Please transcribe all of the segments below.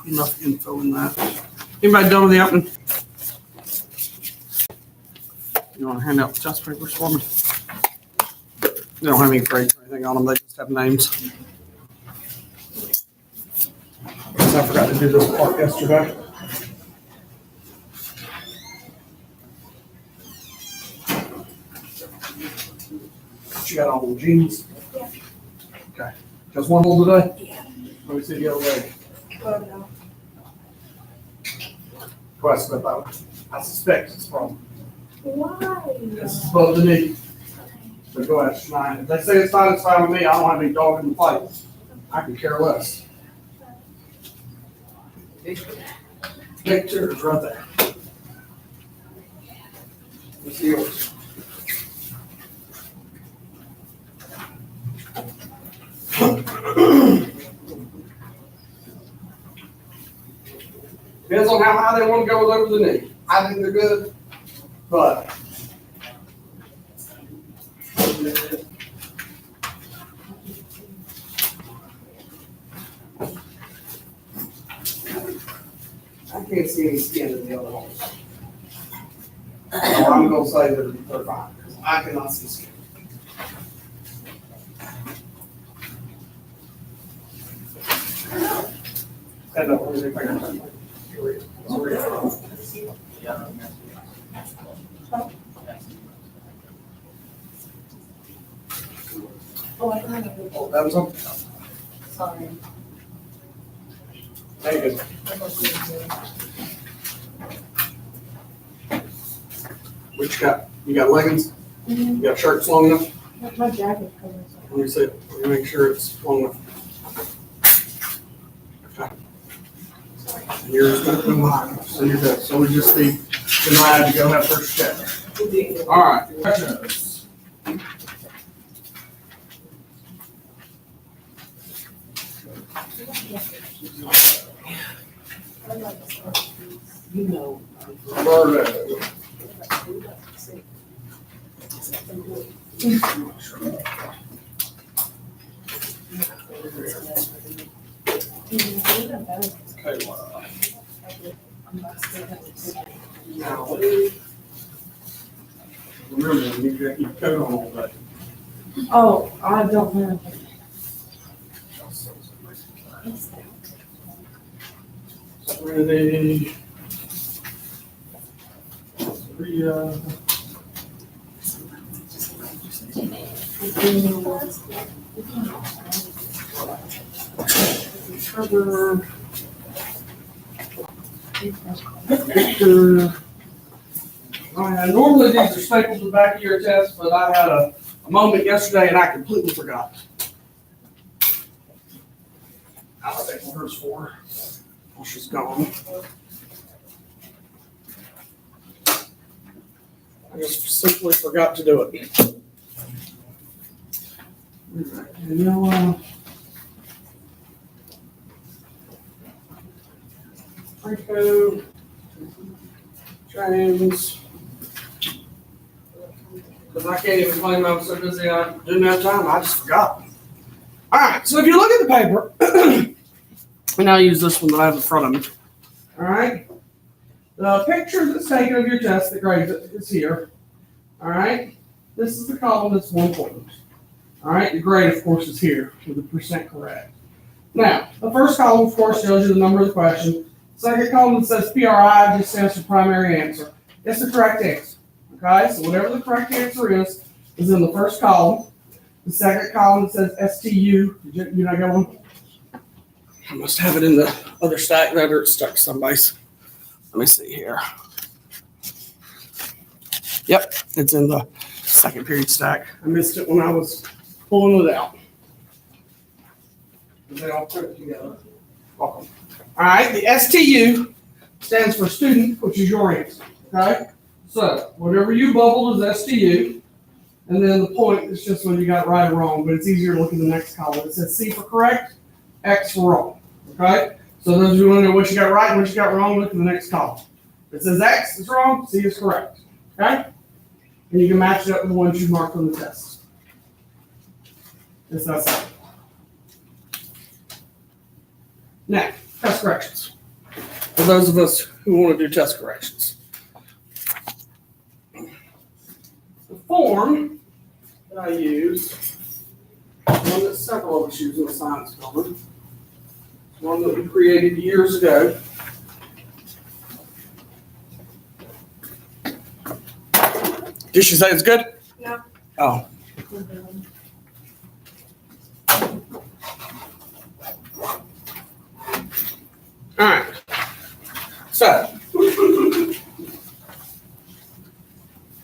enough info in that. Anybody done with the opening? You want to hand out the test papers for me? They don't have any grades or anything on them. They just have names. I forgot to do this part yesterday. What you got on jeans? Yeah. Okay. Just one hole today? Yeah. Let me see the other leg. Oh, no. Question about it. I suspect it's from. Why? This is supposed to be. So go ahead, Shania. If they say it's fine with me. I don't have any dog in the fight. I can care less. Picture is right there. What's yours? Depends on how high they want to go with over the knee. I think they're good, but I can't see any skin in the other holes. So I'm gonna say that they're fine, because I cannot see skin. Stand up, let me see if I can find it. Here we go. Oh, I kind of. Oh, that was on. Sorry. There you go. What you got? You got leggings? You got shirts long enough? My jacket covers Let me see it. Let me make sure it's long enough. Okay. And yours gonna come behind. So you're good. So we just need denied to go have first check. All right. Questions? You know. Roberto. Okay, wow. Now, remember, you got your coat on all day. Oh, I don't know. Ready. Trevor. Victor. Normally these are stapled to the back of your test, but I had a moment yesterday and I completely forgot. I'll take what hers for. Well, she's gone. I just simply forgot to do it. Alright, you know, Franco, James. Because I can't even claim I was so busy I didn't have time. I just forgot. All right, so if you look at the paper, and I'll use this one that I have in front of me. All right, the picture that's taken of your test that grades it is here. All right, this is the column that's 1 point. All right, the grade, of course, is here with the percent correct. Now, the first column, of course, shows you the number of the question. Second column that says PRI just stands for primary answer. It's the correct answer. Okay, so whatever the correct answer is in the first column. The second column that says STU, did you not get one? I must have it in the other stack there. It's stuck someplace. Let me see here. Yep, it's in the second period stack. I missed it when I was pulling it out. They all put it together. Welcome. All right, the STU stands for student, which is your answer. Okay, so whatever you bubbled is STU, and then the point is just when you got it right or wrong, but it's easier to look at the next column. It says C for correct, X for wrong. Okay, so those of you who want to know what you got right and what you got wrong, look at the next column. If it says X is wrong, C is correct. Okay, and you can match it up with the ones you marked on the test. It's that simple. Now, test corrections. for those of us who want to do test corrections. The form that I use, one that several of us use in the science building, one that we created years ago. Did she say it's good? No. Oh. All right. So.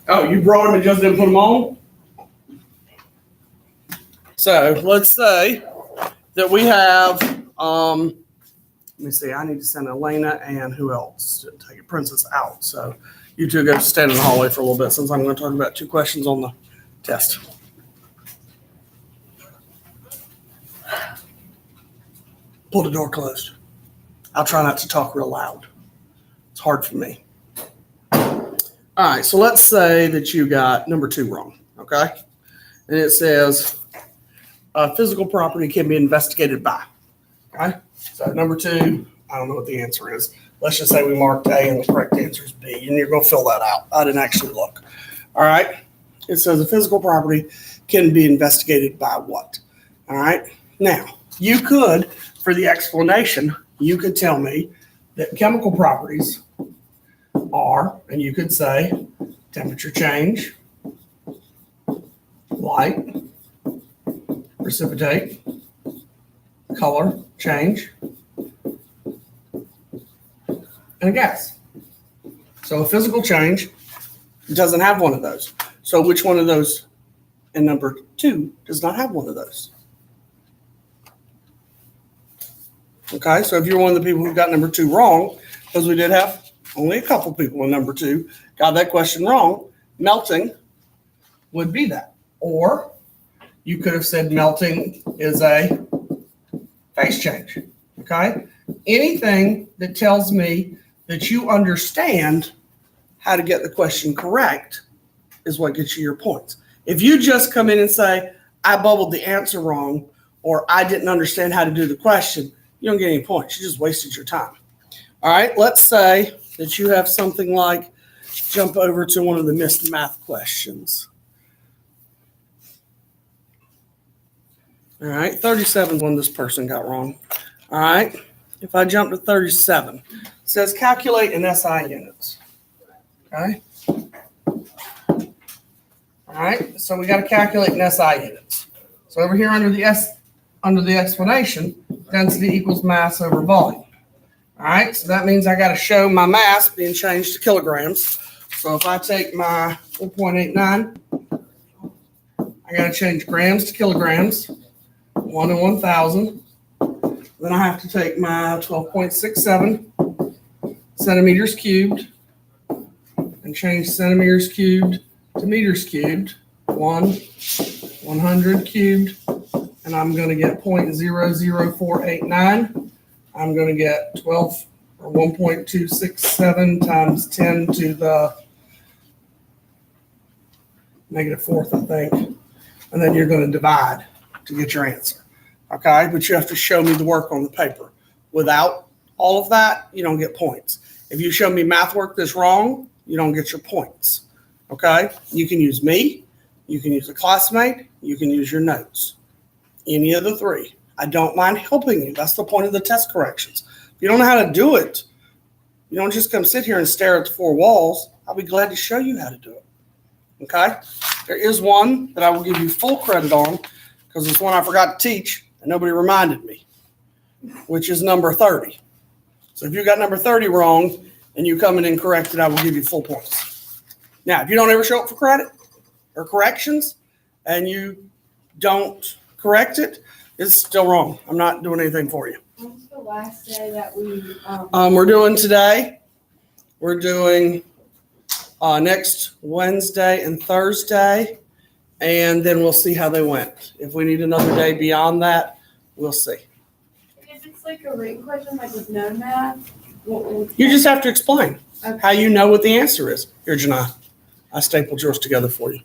Oh, you brought them and just didn't put them on? So let's say that we have, let me see, I need to send Elena and who else to take Princess out. So you two go stand in the hallway for a little bit since I'm going to talk about 2 questions on the test. Pull the door closed. I'll try not to talk real loud. It's hard for me. All right, so let's say that you got number 2 wrong, okay? And it says physical property can be investigated by, okay? So number 2, I don't know what the answer is. Let's just say we marked A and the correct answer is B, and you're going to fill that out. I didn't actually look. All right? It says a physical property can be investigated by what? All right? Now, you could, for the explanation, you could tell me that chemical properties are, and you could say temperature change, light, precipitate, color change, and a gas. So a physical change doesn't have one of those. So which one of those in number 2 does not have one of those? Okay, so if you're one of the people who got number 2 wrong, because we did have only a couple people in number 2 got that question wrong, melting would be that. Or you could have said melting is a phase change, okay? Anything that tells me that you understand how to get the question correct is what gets you your points. If you just come in and say, I bubbled the answer wrong, or I didn't understand how to do the question, you don't get any points. You just wasted your time. All right, let's say that you have something like, jump over to one of the missed math questions. All right, 37 is one this person got wrong. All right, if I jump to 37, it says calculate in SI units. Okay. All right, so we got to calculate in SI units. So over here under the explanation, density equals mass over volume. All right, so that means I got to show my mass being changed to kilograms. So if I take my 4.89, I got to change grams to kilograms, 1 in 1,000. Then I have to take my 12.67 centimeters cubed and change centimeters cubed to meters cubed, 100 cubed, and I'm going to get 0.00489. I'm going to get 12 or 1.267 times 10 to the -4th, I think. And then you're going to divide to get your answer. Okay, but you have to show me the work on the paper. Without all of that, you don't get points. If you show me math work that's wrong, you don't get your points. Okay, you can use me, you can use a classmate, you can use your notes. Any of the 3. I don't mind helping you. That's the point of the test corrections. If you don't know how to do it, you don't just come sit here and stare at the 4 walls. I'll be glad to show you how to do it. Okay, there is one that I will give you full credit on because it's one I forgot to teach. And nobody reminded me, which is number 30. So if you got number 30 wrong and you come in and correct it, I will give you full points. Now, if you don't ever show up for credit or corrections and you don't correct it, it's still wrong. I'm not doing anything for you. When's the last day that we? We're doing today. We're doing next Wednesday and Thursday. And then we'll see how they went. If we need another day beyond that, we'll see. If it's like a written question, like with no math, what would? You just have to explain Okay. how you know what the answer is. Here, Janai, I stapled yours together for you.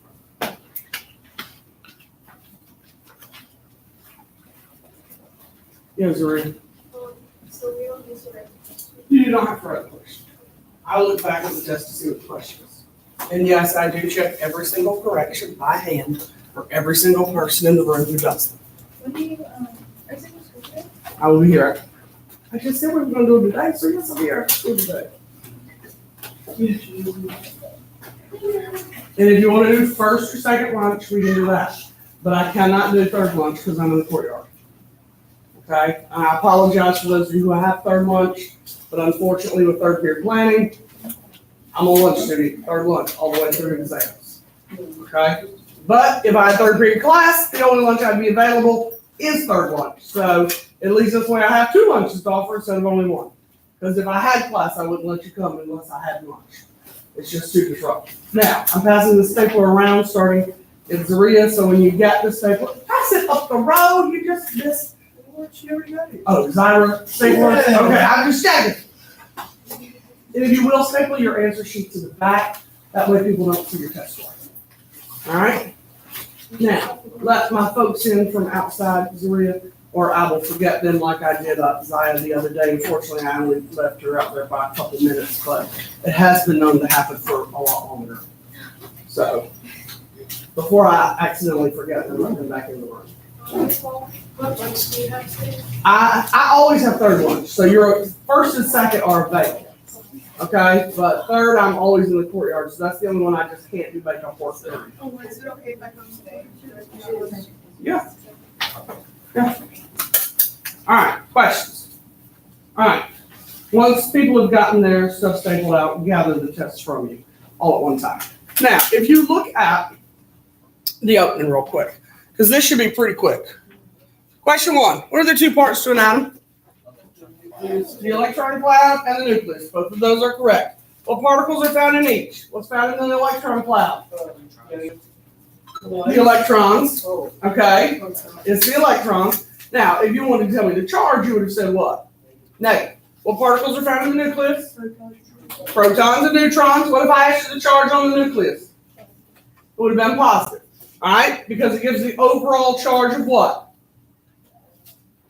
Yeah, Zuri. So we don't use the written You do not have to write the question. I look back at the test to see what the question is. And yes, I do check every single correction by hand for every single person in the room who does them. When do you, are you supposed to go? I will be here. I just said we were gonna do it today, so yes, I'll be here after school today. And if you wanna do first or second lunch, we can do that. But I cannot do third lunch because I'm in the courtyard. Okay, I apologize for those of you who have third lunch, but unfortunately with third period planning, I'm on lunch duty, third lunch, all the way through exams. Okay, but if I had third period class, the only lunch I'd be available is third lunch. So at least this way I have 2 lunches to offer instead of only 1. Because if I had class, I wouldn't let you come unless I had lunch. It's just too disruptive. Now, I'm passing the stapler around starting in Zaria, so when you get the stapler, pass it up the road, you just missed. Oh, Zyra stapler? Okay, I'm just checking. And if you will, staple your answer sheet to the back. That way people don't see your test score. All right? Now, let my folks in from outside Zaria, or I will forget them like I did Zaya the other day. Unfortunately, I only left her out there by a couple minutes, but it has been known to happen for a lot longer. So, before I accidentally forget them, let them back in the room. What lunch do you have today? I always have third lunch, so your first and second are vacant. Okay, but third, I'm always in the courtyard, so that's the only one I just can't do based on 4:30. Oh, is it okay if I come today? Yeah. Yeah. All right, questions. All right, once people have gotten their stuff stapled out, gather the tests from you all at one time. Now, if you look at the opening real quick, because this should be pretty quick. Question 1, what are the 2 parts to an atom? The electron cloud and the nucleus. Both of those are correct. What particles are found in each? What's found in the electron cloud? The electrons. Okay. It's the electrons. Now, if you wanted to tell me the charge, you would have said what? Negative. What particles are found in the nucleus? Protons and neutrons. What if I asked you the charge on the nucleus? It would have been positive. All right? Because it gives the overall charge of what?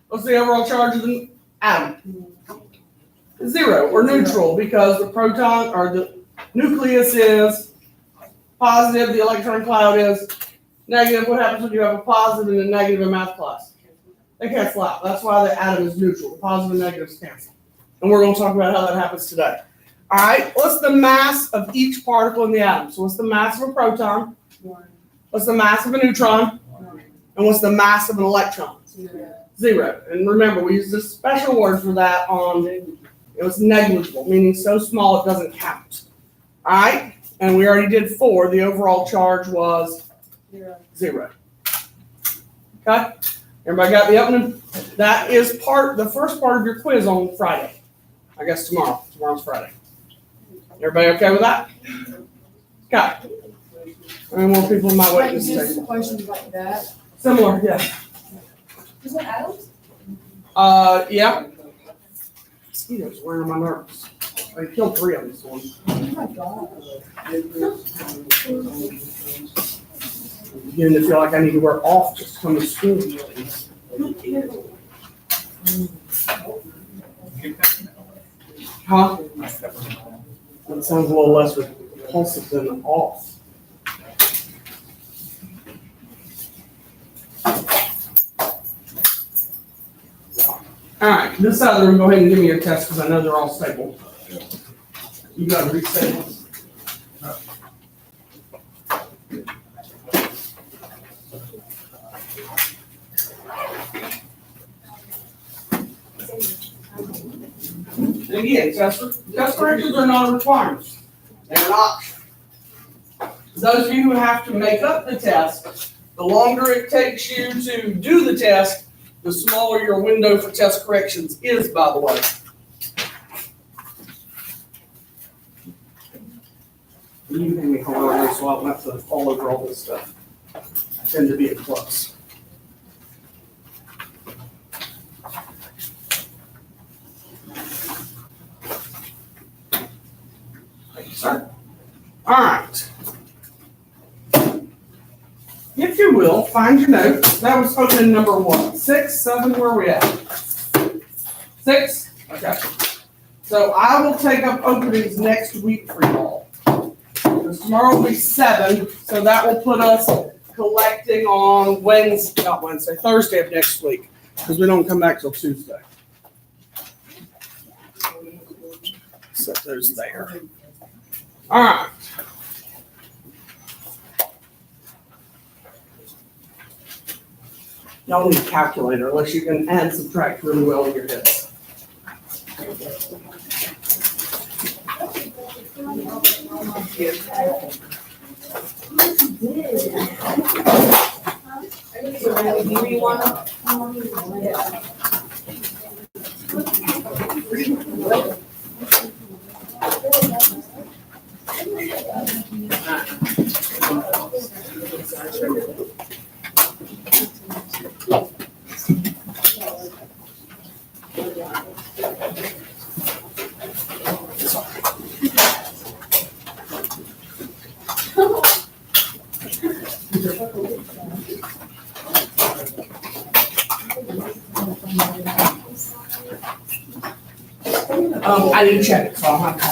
What's the overall charge of the atom? 0 or neutral, because the proton or the nucleus is positive, the electron cloud is negative. What happens when you have a positive and a negative in math class? They cancel out. That's why the atom is neutral. The positive and negatives cancel. And we're going to talk about how that happens today. All right, what's the mass of each particle in the atom? So what's the mass of a proton? 1. What's the mass of a neutron? 1. And what's the mass of an electron? 0. 0. And remember, we use this special word for that on, it was negligible, meaning so small it doesn't count. All right? And we already did 4. The overall charge was 0. Okay? Everybody got the opening? That is the first part of your quiz on Friday. I guess tomorrow. Tomorrow's Friday. Everybody okay with that? Okay. Any more people in my Like witness just table? questions like that. Similar, yeah. Is that atoms? Yeah. Mosquitoes wearing my nerves. I killed 3 of them this one. Oh my god. I'm beginning to feel like I need to wear off just to come to school. Huh? That sounds a little less repulsive than off. All right, this side of the room, go ahead and give me your test because I know they're all stapled. You got to re-staple. And again, test corrections are not a requirement. They're an option. Those of you who have to make up the test, the longer it takes you to do the test, the smaller your window for test corrections is, by the way. You can make horror so I don't have to fall over all this stuff. I tend to be a klutz. Thank you, sir. All right. If you will, find your notes. That was opening number 1. 6, 7, where are we at? 6? Okay. So I will take up openings next week for y'all. Because tomorrow will be 7, so that will put us collecting on Thursday of next week. Because we don't come back till Tuesday. Set those there. All right. Y'all need a calculator unless you can add and subtract really well in your head. I didn't check it, so I'll have to.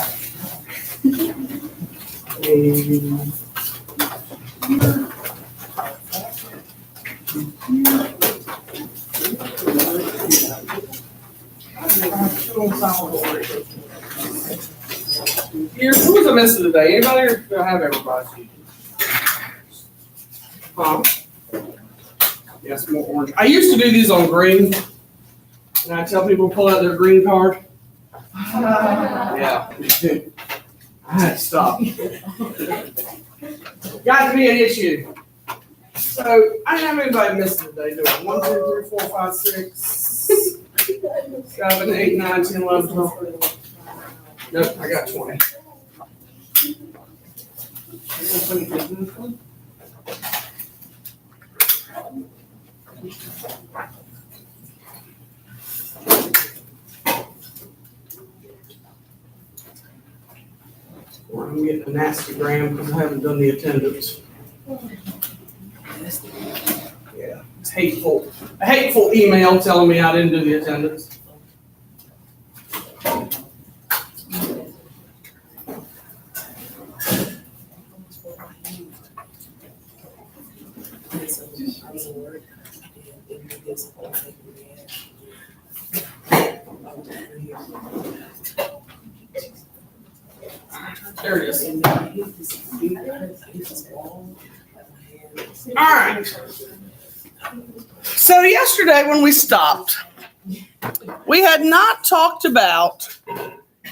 Here, who was I missing today? Anybody or do I have everybody? Huh? Yes, more orange. I used to do these on green. And I tell people to pull out their green card. Yeah. I had to stop. Got to be an issue. So I didn't have anybody missing today, do I? 1, 2, 3, 4, 5, 6, 7, 8, 9, 10, 11, 12. Nope, I got 20. I'm getting a nasty gram because I haven't done the attendance. Yeah, it's hateful. A hateful email telling me I didn't do the attendance. There it is. All right. So yesterday when we stopped, we had not talked about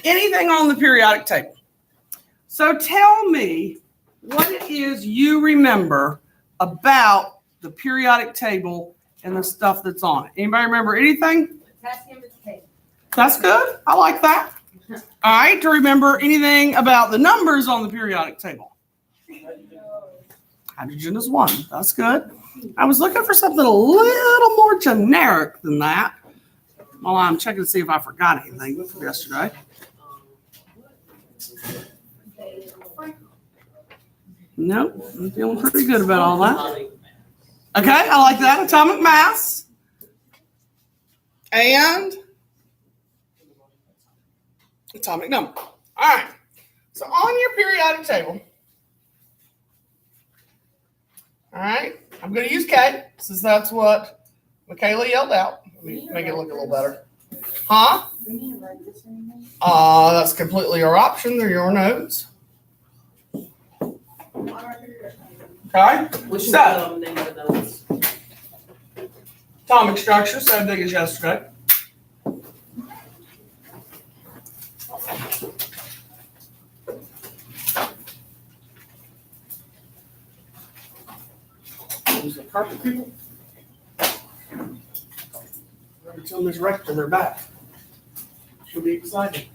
anything on the periodic table. So tell me what it is you remember about the periodic table and the stuff that's on it. Anybody remember anything? Potassium is K. That's good. I like that. All right, to remember anything about the numbers on the periodic table. Hydrogen is 1. That's good. I was looking for something a little more generic than that. Well, I'm checking to see if I forgot anything from yesterday. Nope, I'm feeling pretty good about all that. Okay, I like that. Atomic mass. And atomic number. All right. So on your periodic table, all right, I'm going to use K since that's what Michaela yelled out. Let me make it look a little better. Huh? That's completely your option. They're your notes. Okay. So, atomic structure, same thing as yesterday. Use the carpet people. Until Ms. Rector, they're back. She'll be excited.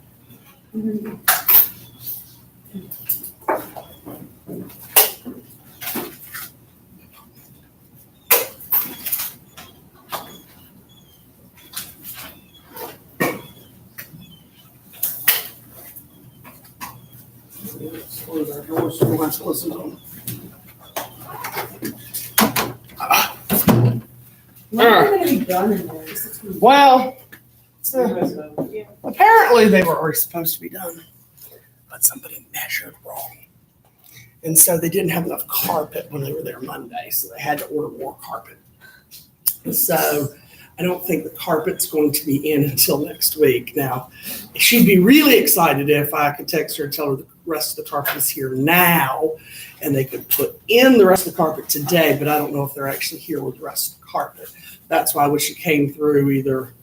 Let's close our doors so we don't have to listen to them. When are we going to be done in there? Well, So, apparently they were already supposed to be done, but somebody measured wrong. And so they didn't have enough carpet when they were there Monday, so they had to order more carpet. So I don't think the carpet's going to be in until next week. Now, she'd be really excited if I could text her and tell her the rest of the carpet is here now, and they could put in the rest of the carpet today, but I don't know if they're actually here with the rest of the carpet. That's why when she came through either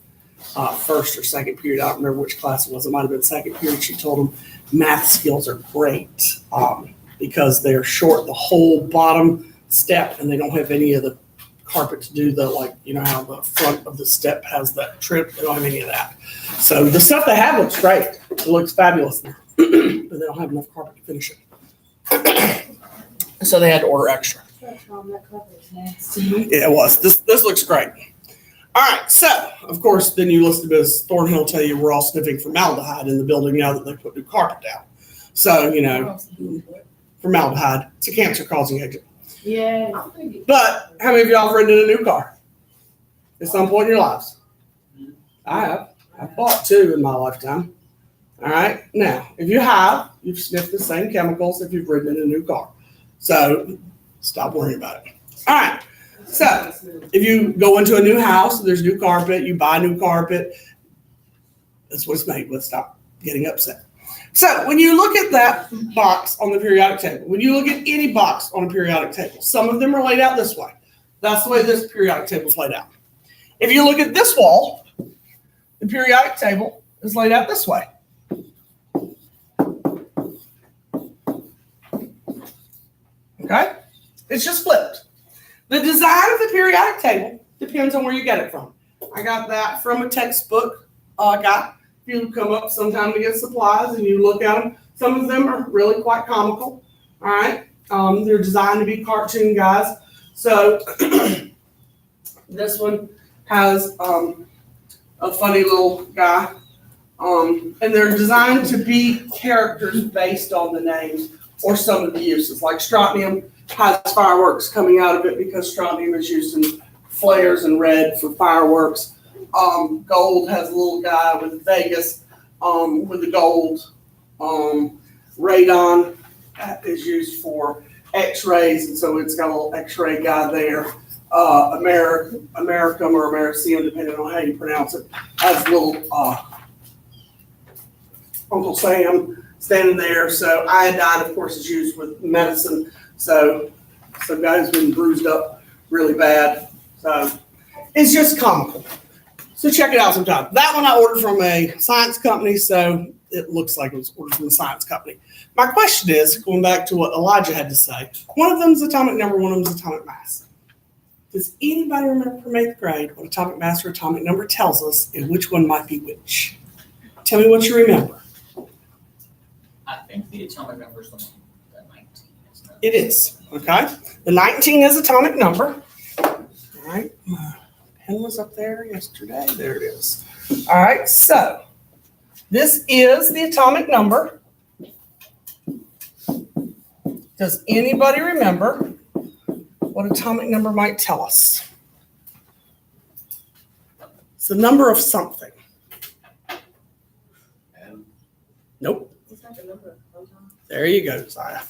first or second period, I don't remember which class it was, it might have been second period, she told them math skills are great because they're short the whole bottom step and they don't have any of the carpet to do the, like, you know how the front of the step has that trip, they don't have any of that. So the stuff they have looks great, it looks fabulous, but they don't have enough carpet to finish it. So they had to order extra. Yeah, it was. This looks great. All right, so of course, then you listen to Ms. Thornhill tell you we're all sniffing formaldehyde in the building now that they put new carpet down. So, you know, formaldehyde, it's a cancer-causing agent. Yeah. But how many of y'all have ridden in a new car at some point in your lives? I have. I've bought 2 in my lifetime. All right. Now, if you have, you've sniffed the same chemicals if you've ridden in a new car. So stop worrying about it. All right. So if you go into a new house, there's new carpet, you buy new carpet. That's what it's made with. Stop getting upset. So when you look at that box on the periodic table, when you look at any box on a periodic table, some of them are laid out this way. That's the way this periodic table is laid out. If you look at this wall, the periodic table is laid out this way. Okay? It's just flipped. The design of the periodic table depends on where you get it from. I got that from a textbook guy. If you come up sometime to get supplies and you look at them, some of them are really quite comical. All right? They're designed to be cartoon guys. So this one has a funny little guy. And they're designed to be characters based on the names or some of the uses. Like strontium has fireworks coming out of it because strontium is used in flares and red for fireworks. Gold has a little guy with Vegas with the gold. Radon is used for x-rays, and so it's got a little x-ray guy there. Americum or Americium, depending on how you pronounce it, has a little Uncle Sam standing there. So iodine, of course, is used with medicine. So some guy's been bruised up really bad. So it's just comical. So check it out sometime. That one I ordered from a science company, so it looks like it was ordered from a science company. My question is, going back to what Elijah had to say, one of them is atomic number, one of them is atomic mass. Does anybody remember from 8th grade what atomic mass or atomic number tells us and which one might be which? Tell me what you remember. I think the atomic number is the 19. It is, okay? The 19 is atomic number. All right, my pen was up there yesterday. There it is. All right, so this is the atomic number. Does anybody remember what atomic number might tell us? It's the number of something. Nope. There you go, Zaya.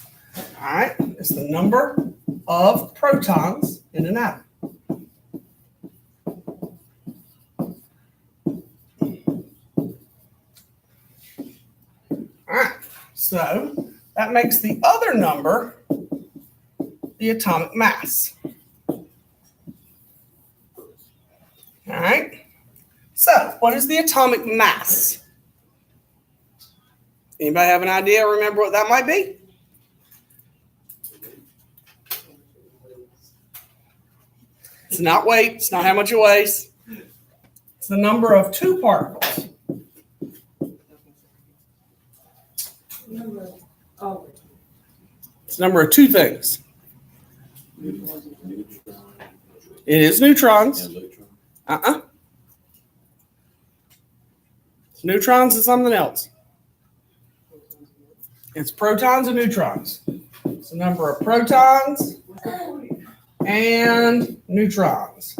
All right, it's the number of protons in an atom. All right, so that makes the other number the atomic mass. All right, so what is the atomic mass? Anybody have an idea or remember what that might be? It's not weight, it's not how much it weighs. It's the number of 2 particles. It's the number of 2 things. It is neutrons. It's neutrons and something else. It's protons and neutrons. It's the number of protons and neutrons.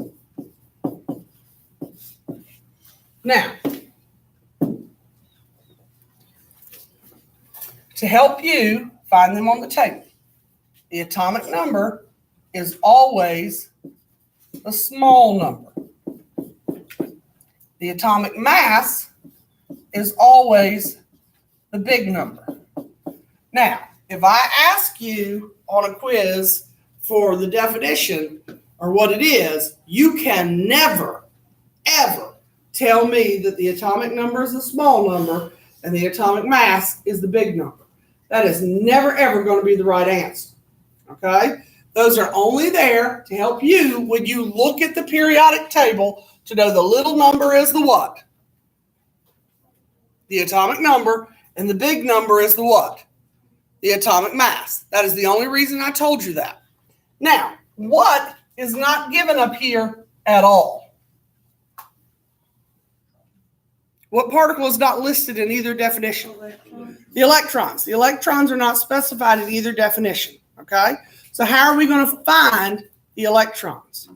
Now, to help you find them on the table. The atomic number is always a small number. The atomic mass is always the big number. Now, if I ask you on a quiz for the definition or what it is, you can never, ever tell me that the atomic number is a small number and the atomic mass is the big number. That is never, ever going to be the right answer. Okay? Those are only there to help you when you look at the periodic table to know the little number is the what? The atomic number, and the big number is the what? The atomic mass. That is the only reason I told you that. Now, what is not given up here at all? What particle is not listed in either definition? The electrons. The electrons are not specified in either definition. Okay? So how are we going to find the electrons?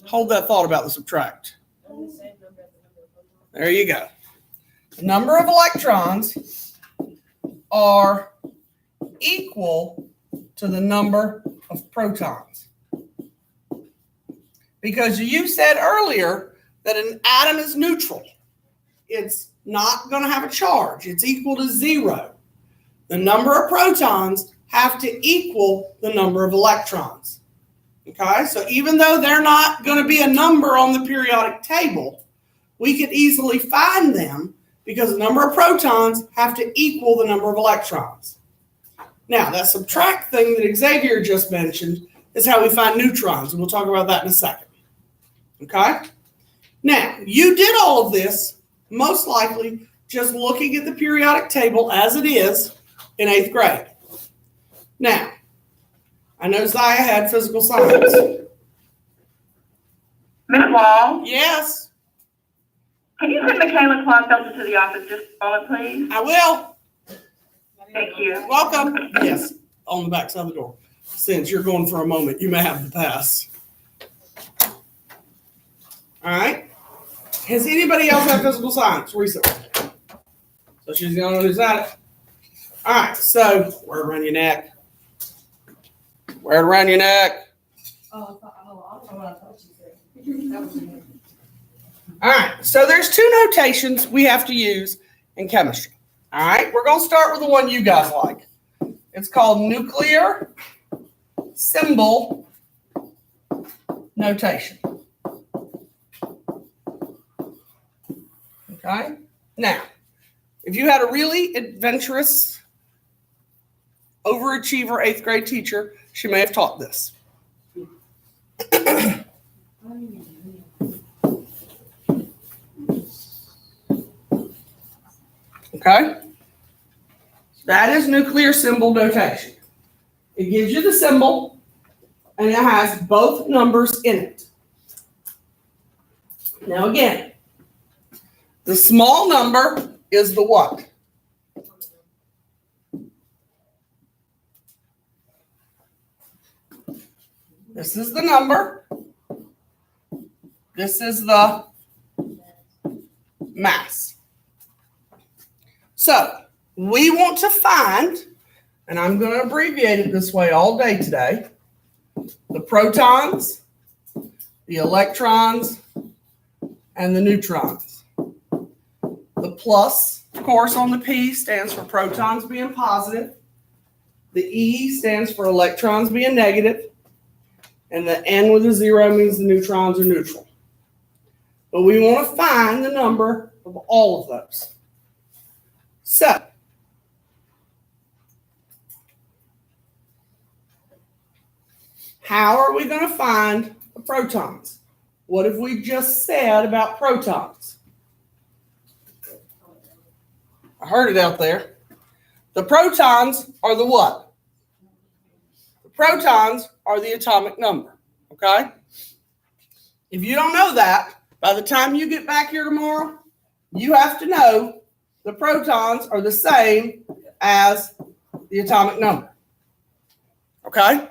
Hold that thought about the subtract. There you go. The number of electrons are equal to the number of protons. Because you said earlier that an atom is neutral. It's not going to have a charge. It's equal to 0. The number of protons have to equal the number of electrons. Okay, so even though they're not going to be a number on the periodic table, we could easily find them because the number of protons have to equal the number of electrons. Now, that subtract thing that Xavier just mentioned is how we find neutrons, and we'll talk about that in a second. Okay? Now, you did all of this, most likely, just looking at the periodic table as it is in 8th grade. Now, I know Zaya had physical science. Ms. Wall, Yes, can you put Michaela Kleinfelter to the office just a moment, please? I will. Thank you. Welcome. Yes, on the back side of the door. Since you're going for a moment, you may have the pass. All right. Has anybody else had physical science recently? So she's the only one who's at it. All right. So wear it around your neck. Wear it around your neck. I don't know what I thought you said. That was me. All right. So there's 2 notations we have to use in chemistry. All right. We're going to start with the one you guys like. It's called nuclear symbol notation. Okay. Now, if you had a really adventurous, overachiever 8th grade teacher, she may have taught this. Okay. That is nuclear symbol notation. It gives you the symbol, and it has both numbers in it. Now again, the small number is the what? This is the number. This is the mass. So we want to find, and I'm going to abbreviate it this way all day today, the protons, the electrons, and the neutrons. The plus, of course, on the P stands for protons being positive. The E stands for electrons being negative. And the N with a 0 means the neutrons are neutral. But we want to find the number of all of those. So, how are we going to find the protons? What have we just said about protons? I heard it out there. The protons are the what? The protons are the atomic number, okay? If you don't know that, by the time you get back here tomorrow, you have to know the protons are the same as the atomic number, okay?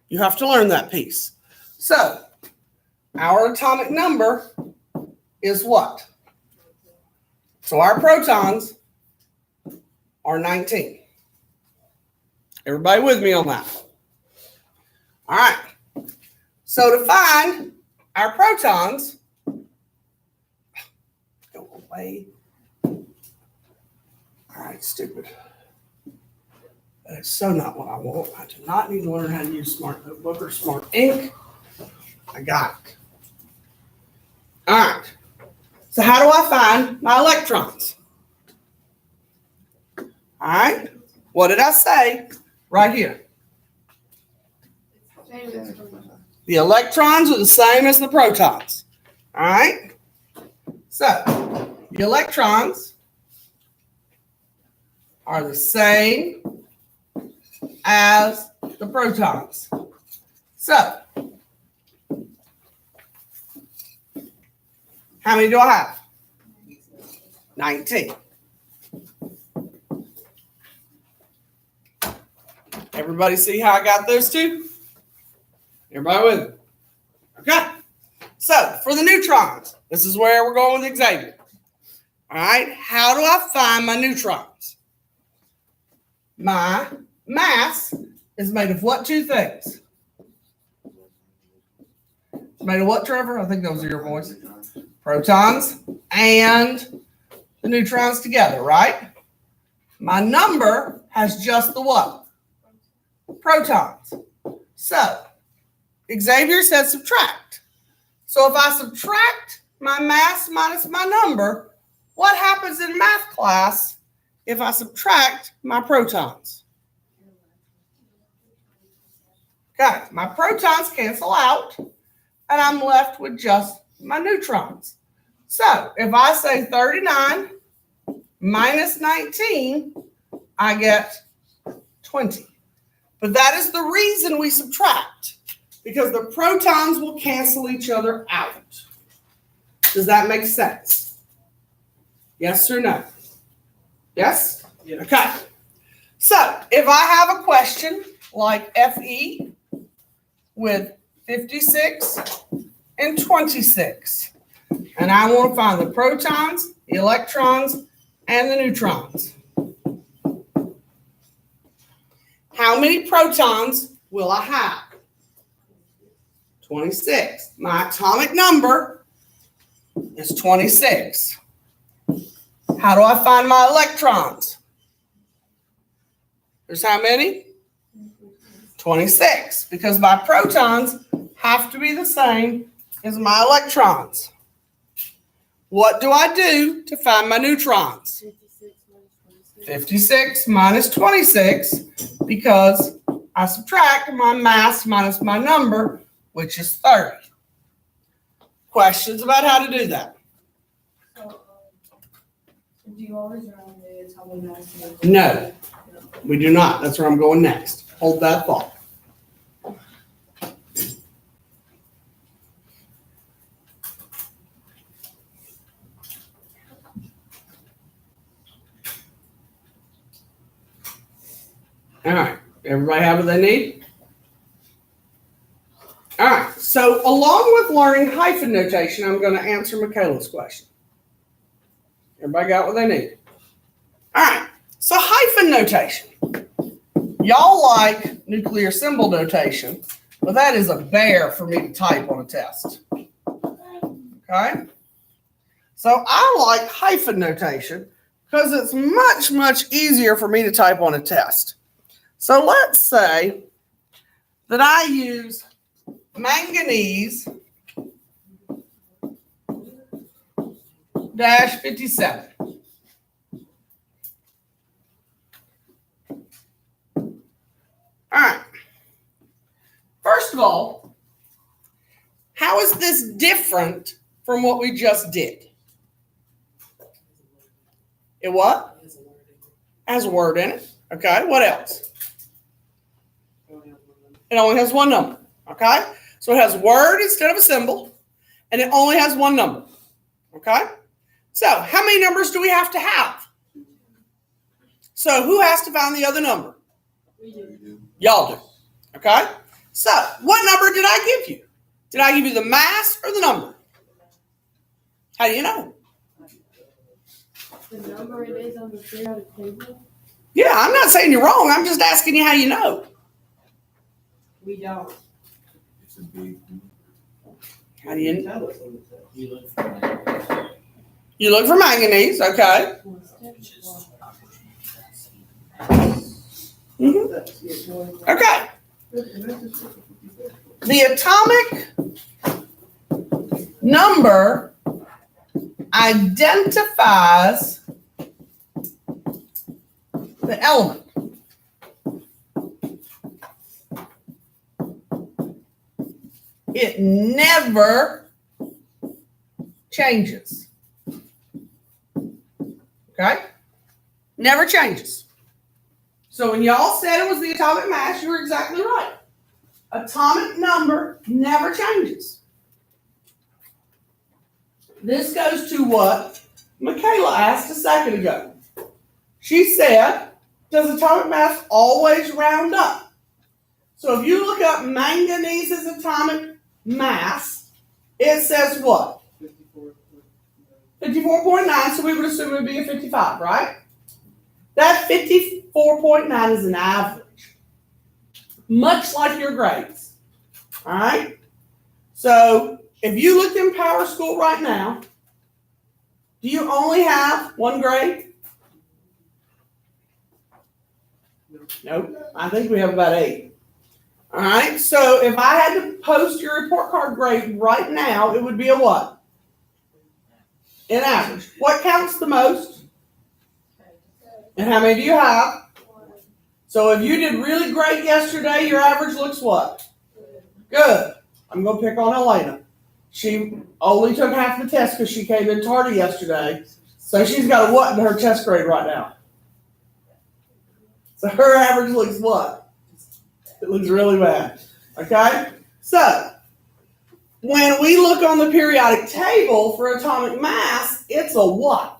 You have to learn that piece. So, our atomic number is what? So our protons are 19. Everybody with me on that? All right. So to find our protons, go away. All right, stupid. That is so not what I want. I do not need to learn how to use Smart Notebook or Smart Ink. I got it. All right. So how do I find my electrons? All right. What did I say? Right here. The electrons are the same as the protons. All right. So the electrons are the same as the protons. So how many do I have? 19. Everybody see how I got those two? Everybody with me? Okay. So for the neutrons, this is where we're going with Xavier. All right. How do I find my neutrons? My mass is made of what two things? It's made of what, Trevor? I think those are your voice. Protons and the neutrons together, right? My number has just the what? Protons. So Xavier said subtract. So if I subtract my mass minus my number, what happens in math class if I subtract my protons? Okay, my protons cancel out, and I'm left with just my neutrons. So if I say 39 minus 19, I get 20. But that is the reason we subtract, because the protons will cancel each other out. Does that make sense? Yes or no? Yes? Yeah. Okay. So if I have a question like FE with 56 and 26, and I want to find the protons, the electrons, and the neutrons, how many protons will I have? 26. My atomic number is 26. How do I find my electrons? There's how many? 26. Because my protons have to be the same as my electrons. What do I do to find my neutrons? 56 minus 26, because I subtract my mass minus my number, which is 30. Questions about how to do that? Do you always run the atomic mass? No, we do not. That's where I'm going next. Hold that thought. All right. Everybody have what they need? All right. So along with learning hyphen notation, I'm going to answer Michaela's question. Everybody got what they need? All right. So hyphen notation. Y'all like nuclear symbol notation, but that is a bear for me to type on a test. Okay? So I like hyphen notation because it's much, much easier for me to type on a test. So let's say that I use manganese -57. All right. First of all, how is this different from what we just did? It what? Has a word in it. Okay. What else? It only has one number. Okay. So it has word instead of a symbol, and it only has one number. Okay. So how many numbers do we have to have? So who has to find the other number? Y'all do. Okay. So what number did I give you? Did I give you the mass or the number? How do you know? The number it is on the periodic table. Yeah, I'm not saying you're wrong. I'm just asking you how you know. We don't. It's a big. How do you? Tell us on the test. You look for manganese, You look for manganese. Okay. which is Mhm. Okay. The atomic number identifies the element. It never changes. Okay? Never changes. So when y'all said it was the atomic mass, you were exactly right. Atomic number never changes. This goes to what Michaela asked a second ago. She said, does atomic mass always round up? So if you look up manganese's atomic mass, it says what? 54.9, so we would assume it would be a 55, right? That 54.9 is an average, much like your grades. All right? So if you look in Power School right now, do you only have one grade? Nope. I think we have about 8. All right? So if I had to post your report card grade right now, it would be a what? An average. What counts the most? And how many do you have? So if you did really great yesterday, your average looks what? Good. I'm going to pick on Elena. She only took half the test because she came in tardy yesterday. So she's got a what in her test grade right now? So her average looks what? It looks really bad. Okay? So when we look on the periodic table for atomic mass, it's a what?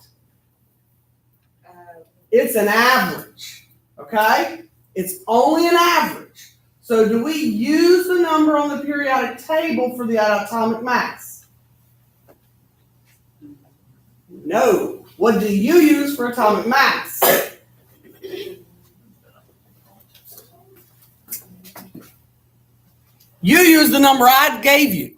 It's an average. Okay? It's only an average. So do we use the number on the periodic table for the atomic mass? No. What do you use for atomic mass? You use the number I gave you.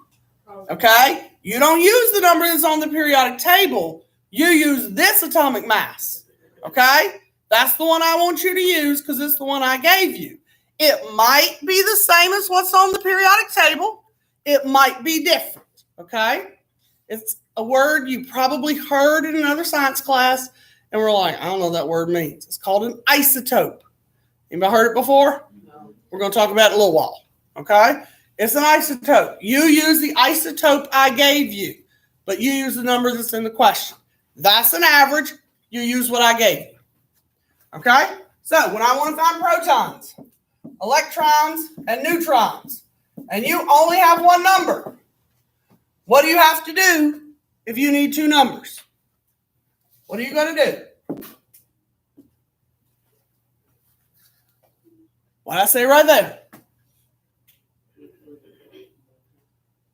Okay? You don't use the number that's on the periodic table. You use this atomic mass. Okay? That's the one I want you to use because it's the one I gave you. It might be the same as what's on the periodic table. It might be different. Okay? It's a word you probably heard in another science class, and we're like, I don't know what that word means. It's called an isotope. Anybody heard it before? No. We're going to talk about it in a little while. Okay? It's an isotope. You use the isotope I gave you, but you use the number that's in the question. That's an average. You use what I gave you. Okay? So when I want to find protons, electrons, and neutrons, and you only have one number, what do you have to do if you need 2 numbers? What are you going to do? What I say right there?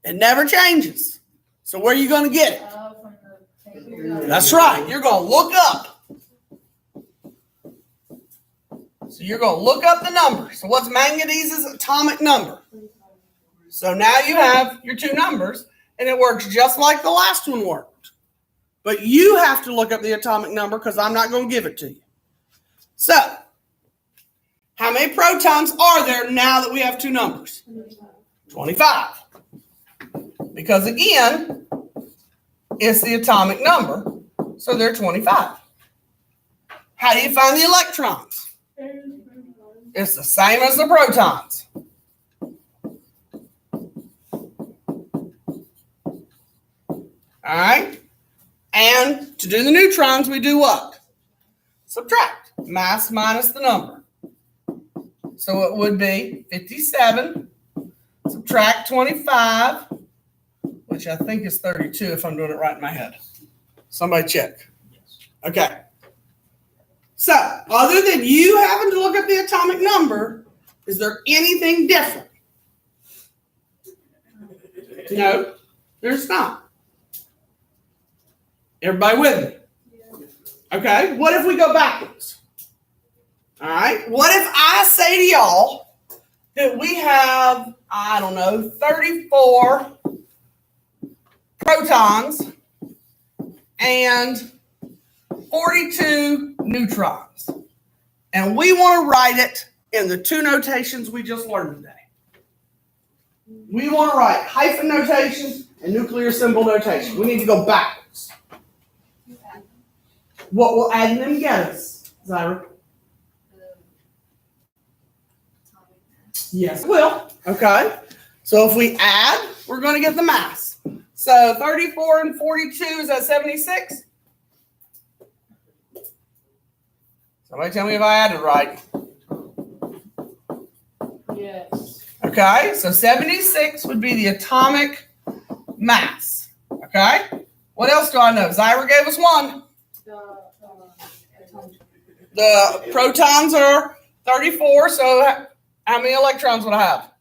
It never changes. So where are you going to get it? From the table. That's right. You're going to look up. So you're going to look up the number. So what's manganese's atomic number? So now you have your 2 numbers, and it works just like the last one worked. But you have to look up the atomic number because I'm not going to give it to you. So, how many protons are there now that we have 2 numbers? 25. Because again, it's the atomic number, so they're 25. How do you find the electrons? It's the same as the protons. All right? And to do the neutrons, we do what? Subtract. Mass minus the number. So it would be 57, subtract 25, which I think is 32 if I'm doing it right in my head. Somebody check. Okay. So, other than you having to look up the atomic number, is there anything different? No, there's not. Everybody with me? Okay, what if we go backwards? All right. What if I say to y'all that we have, I don't know, 34 protons and 42 neutrons. And we want to write it in the two notations we just learned today. We want to write hyphen notation and nuclear symbol notation. We need to go backwards. What will adding them get us, Zyra? Yes, it will. Okay. So if we add, we're going to get the mass. So 34 and 42 is that 76? Somebody tell me if I added right. Yes. Okay, so 76 would be the atomic mass. Okay, what else do I know? Zyra gave us one. The protons are 34, so how many electrons would I have?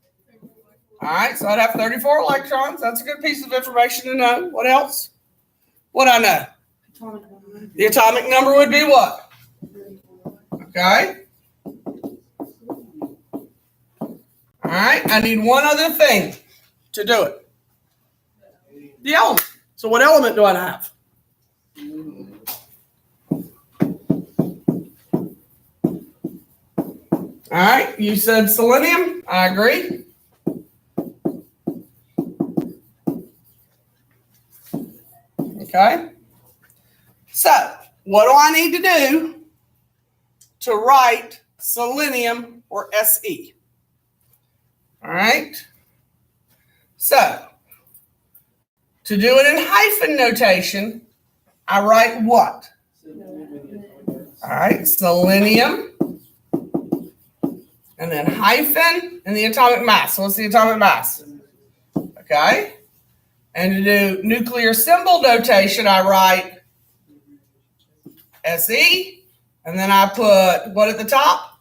All right, so I'd have 34 electrons. That's a good piece of information to know. What else? What I know? The atomic number would be what? Okay. All right, I need one other thing to do it. The element. So what element do I have? All right, you said selenium. I agree. Okay. So what do I need to do to write selenium or Se? All right. So to do it in hyphen notation, I write what? All right, selenium, and then hyphen, and the atomic mass. So what's the atomic mass? Okay. And to do nuclear symbol notation, I write Se, and then I put what at the top?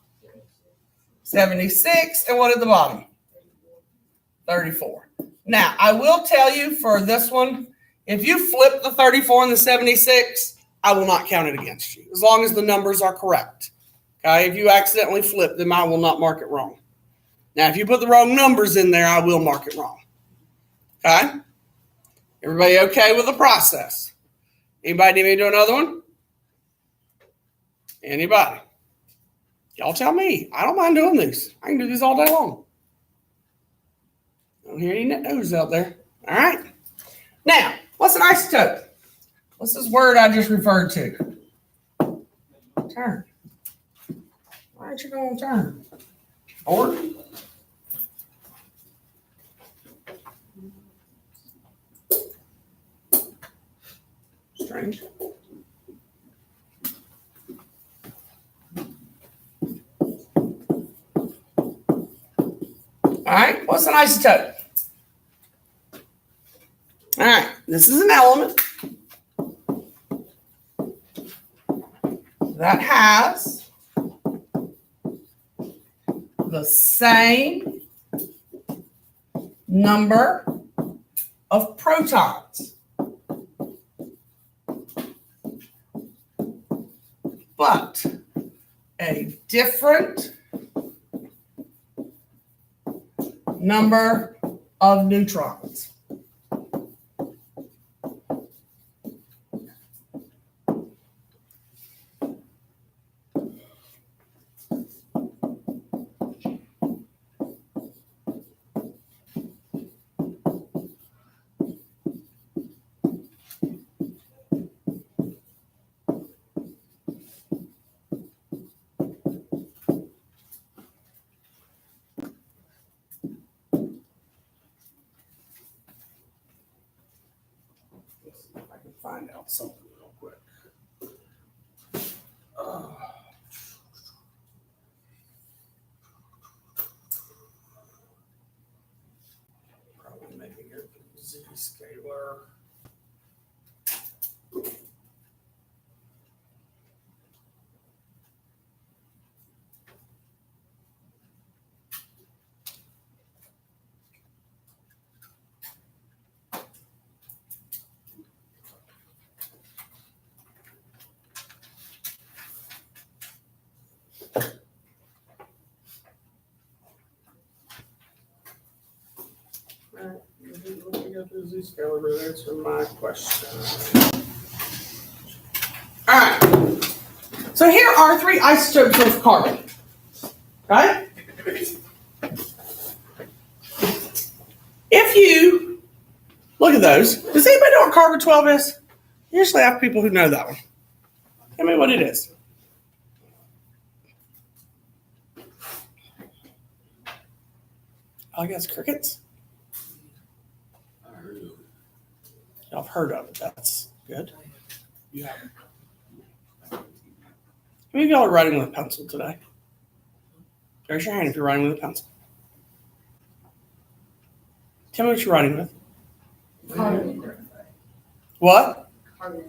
76, and what at the bottom? 34. Now, I will tell you for this one, if you flip the 34 and the 76, I will not count it against you, as long as the numbers are correct. Okay, if you accidentally flip them, I will not mark it wrong. Now, if you put the wrong numbers in there, I will mark it wrong. Okay? Everybody okay with the process? Anybody need me to do another one? Anybody? Y'all tell me. I don't mind doing these. I can do these all day long. I don't hear any no's out there. All right. Now, what's an isotope? What's this word I just referred to? Turn. Why aren't you going to turn? Or? Strange. All right, what's an isotope? All right, this is an element that has the same number of protons, but a different number of neutrons. Let's see if I can find out something real quick. Probably making it Z-scalar. Does these fail to answer my question? All right. So here are 3 isotopes of carbon. Okay? If you look at those, does anybody know what carbon 12 is? Usually I have people who know that one. Tell me what it is. I guess crickets. I heard of it. Y'all have heard of it. That's good. You have. How many of y'all are writing with a pencil today? Raise your hand if you're writing with a pencil. Tell me what you're writing with. Carbon. What? Carbon.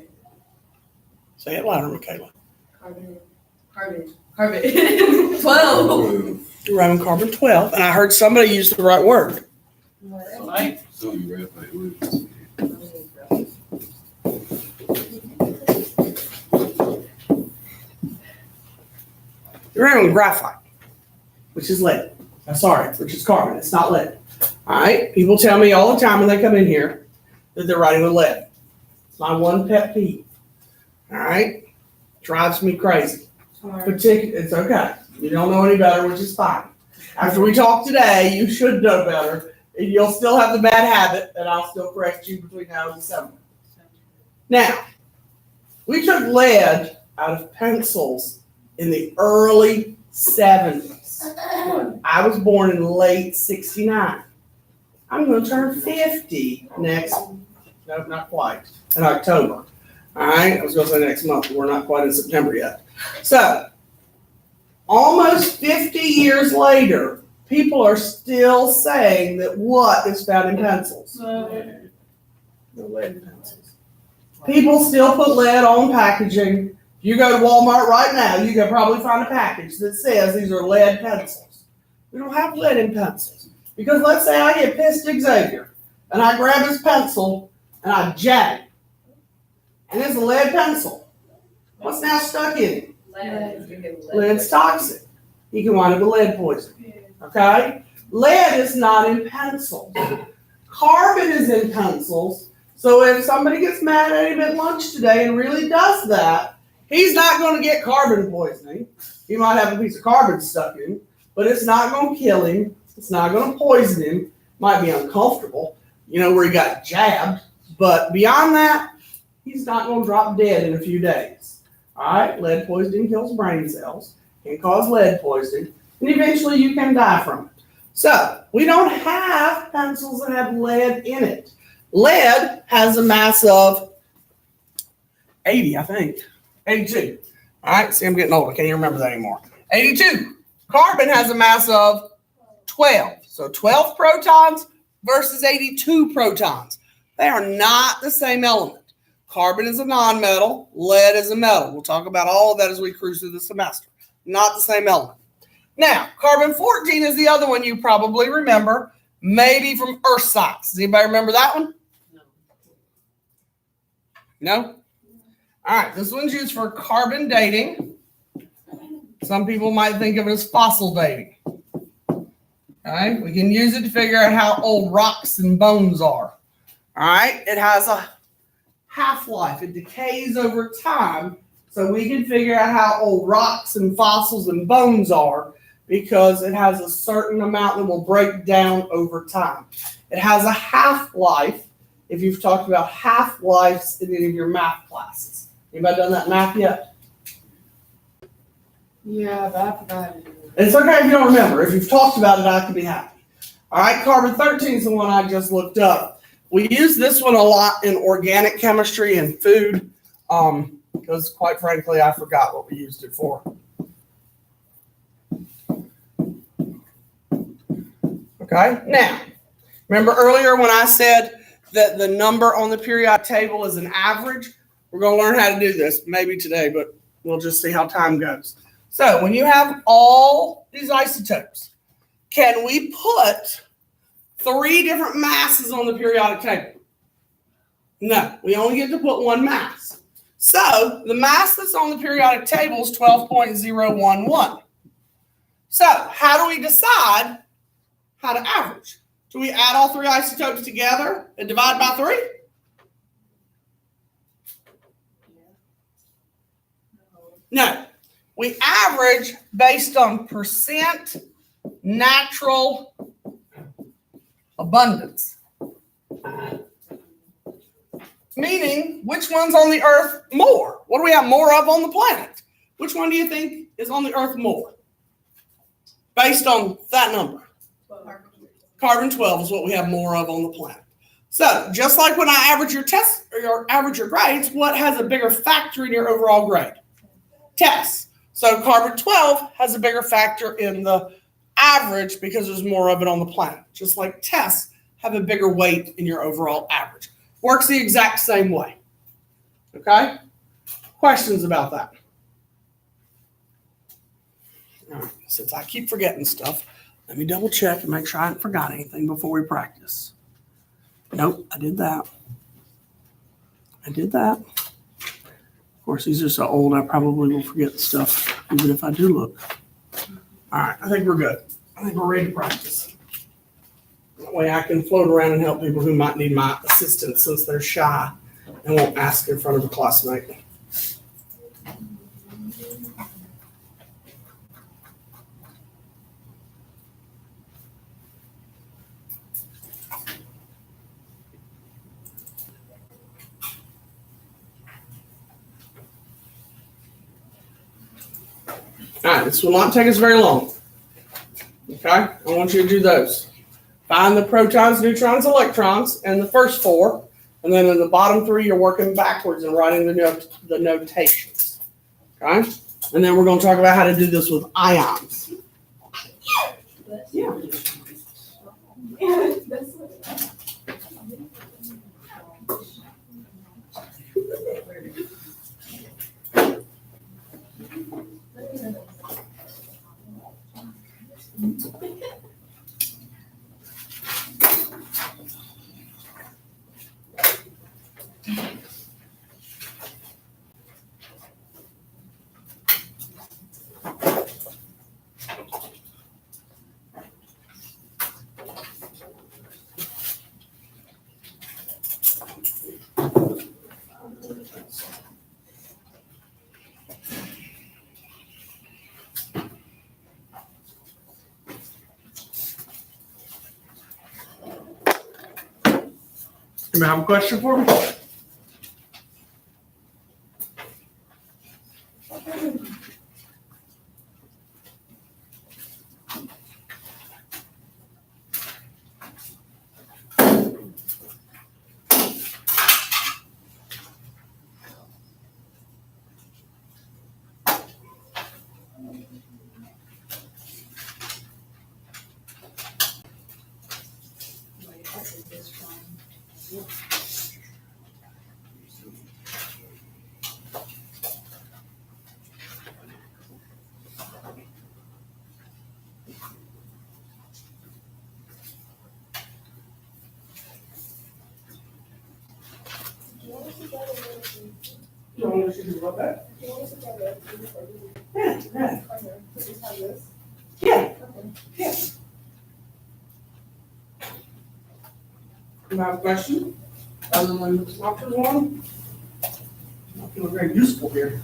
Say it louder, Michaela. Carbon. 12. You're writing carbon 12, and I heard somebody use the right word. Right? So you rap like Williams. You're writing graphite, which is lead. Sorry, which is carbon. It's not lead. All right? People tell me all the time when they come in here that they're writing with lead. It's my one pet peeve. All right? Drives me crazy. It's okay. You don't know any better, which is fine. After we talk today, you should know better. And you'll still have the bad habit, and I'll still correct you between now and December. Now, we took lead out of pencils in the early 70s. I was born in late 69. I'm going to turn 50 next, no, not quite, in October. All right, I was going to say next month, but we're not quite in September yet. So, almost 50 years later, people are still saying that what is found in pencils? No lead in pencils. People still put lead on packaging. If you go to Walmart right now, you can probably find a package that says these are lead pencils. We don't have lead in pencils. Because let's say I get pissed at Xavier, and I grab his pencil, and I jab it. And it's a lead pencil. What's now stuck in it? Lead's toxic. You can wind up with lead poisoning. Okay? Lead is not in pencils. Carbon is in pencils. So if somebody gets mad at him at lunch today and really does that, he's not going to get carbon poisoning. He might have a piece of carbon stuck in him, but it's not going to kill him. It's not going to poison him. Might be uncomfortable, where he got jabbed. But beyond that, he's not going to drop dead in a few days. All right? Lead poisoning kills brain cells, can cause lead poisoning, and eventually you can die from it. So, we don't have pencils that have lead in it. Lead has a mass of 80, I think. 82. All right? See, I'm getting old. I can't even remember that anymore. 82. Carbon has a mass of 12. So, 12 protons versus 82 protons. They are not the same element. Carbon is a nonmetal, lead is a metal. We'll talk about all of that as we cruise through the semester. Not the same element. Now, carbon-14 is the other one you probably remember, maybe from earth science. Does anybody remember that one? No? All right, this one's used for carbon dating. Some people might think of it as fossil dating. Okay, we can use it to figure out how old rocks and bones are. All right, it has a half-life. It decays over time, so we can figure out how old rocks and fossils and bones are because it has a certain amount that will break down over time. It has a half-life, if you've talked about half-lives in any of your math classes. Anybody done that math yet? Yeah, but I forgot it. It's okay if you don't remember. If you've talked about it, I can be happy. All right, carbon-13 is the one I just looked up. We use this one a lot in organic chemistry and food because, quite frankly, I forgot what we used it for. Okay, now, remember earlier when I said that the number on the periodic table is an average? We're going to learn how to do this, maybe today, but we'll just see how time goes. So, when you have all these isotopes, can we put 3 different masses on the periodic table? No, we only get to put one mass. So the mass that's on the periodic table is 12.011. So how do we decide how to average? Do we add all three isotopes together and divide by 3? No. We average based on percent natural abundance. Meaning, which one's on the Earth more? What do we have more of on the planet? Which one do you think is on the Earth more? Based on that number. Carbon 12 is what we have more of on the planet. So, just like when I average your tests or average your grades, what has a bigger factor in your overall grade? Tests. So, carbon 12 has a bigger factor in the average because there's more of it on the planet. Just like tests have a bigger weight in your overall average. Works the exact same way. Okay? Questions about that? All right. Since I keep forgetting stuff, let me double check and make sure I haven't forgot anything before we practice. Nope, I did that. I did that. Of course, these are so old, I probably will forget stuff, even if I do look. All right, I think we're good. I think we're ready to practice. That way I can float around and help people who might need my assistance since they're shy and won't ask in front of a classmate. All right, this will not take us very long. Okay, I want you to do those. Find the protons, neutrons, electrons, and the first 4. And then in the bottom 3, you're working backwards and writing the notations. Okay? And then we're going to talk about how to do this with ions. Yeah. You have a question for me? You want to do about that? Yeah, yeah. Yeah. You have a question? Other than the doctor's one? I feel very useful here.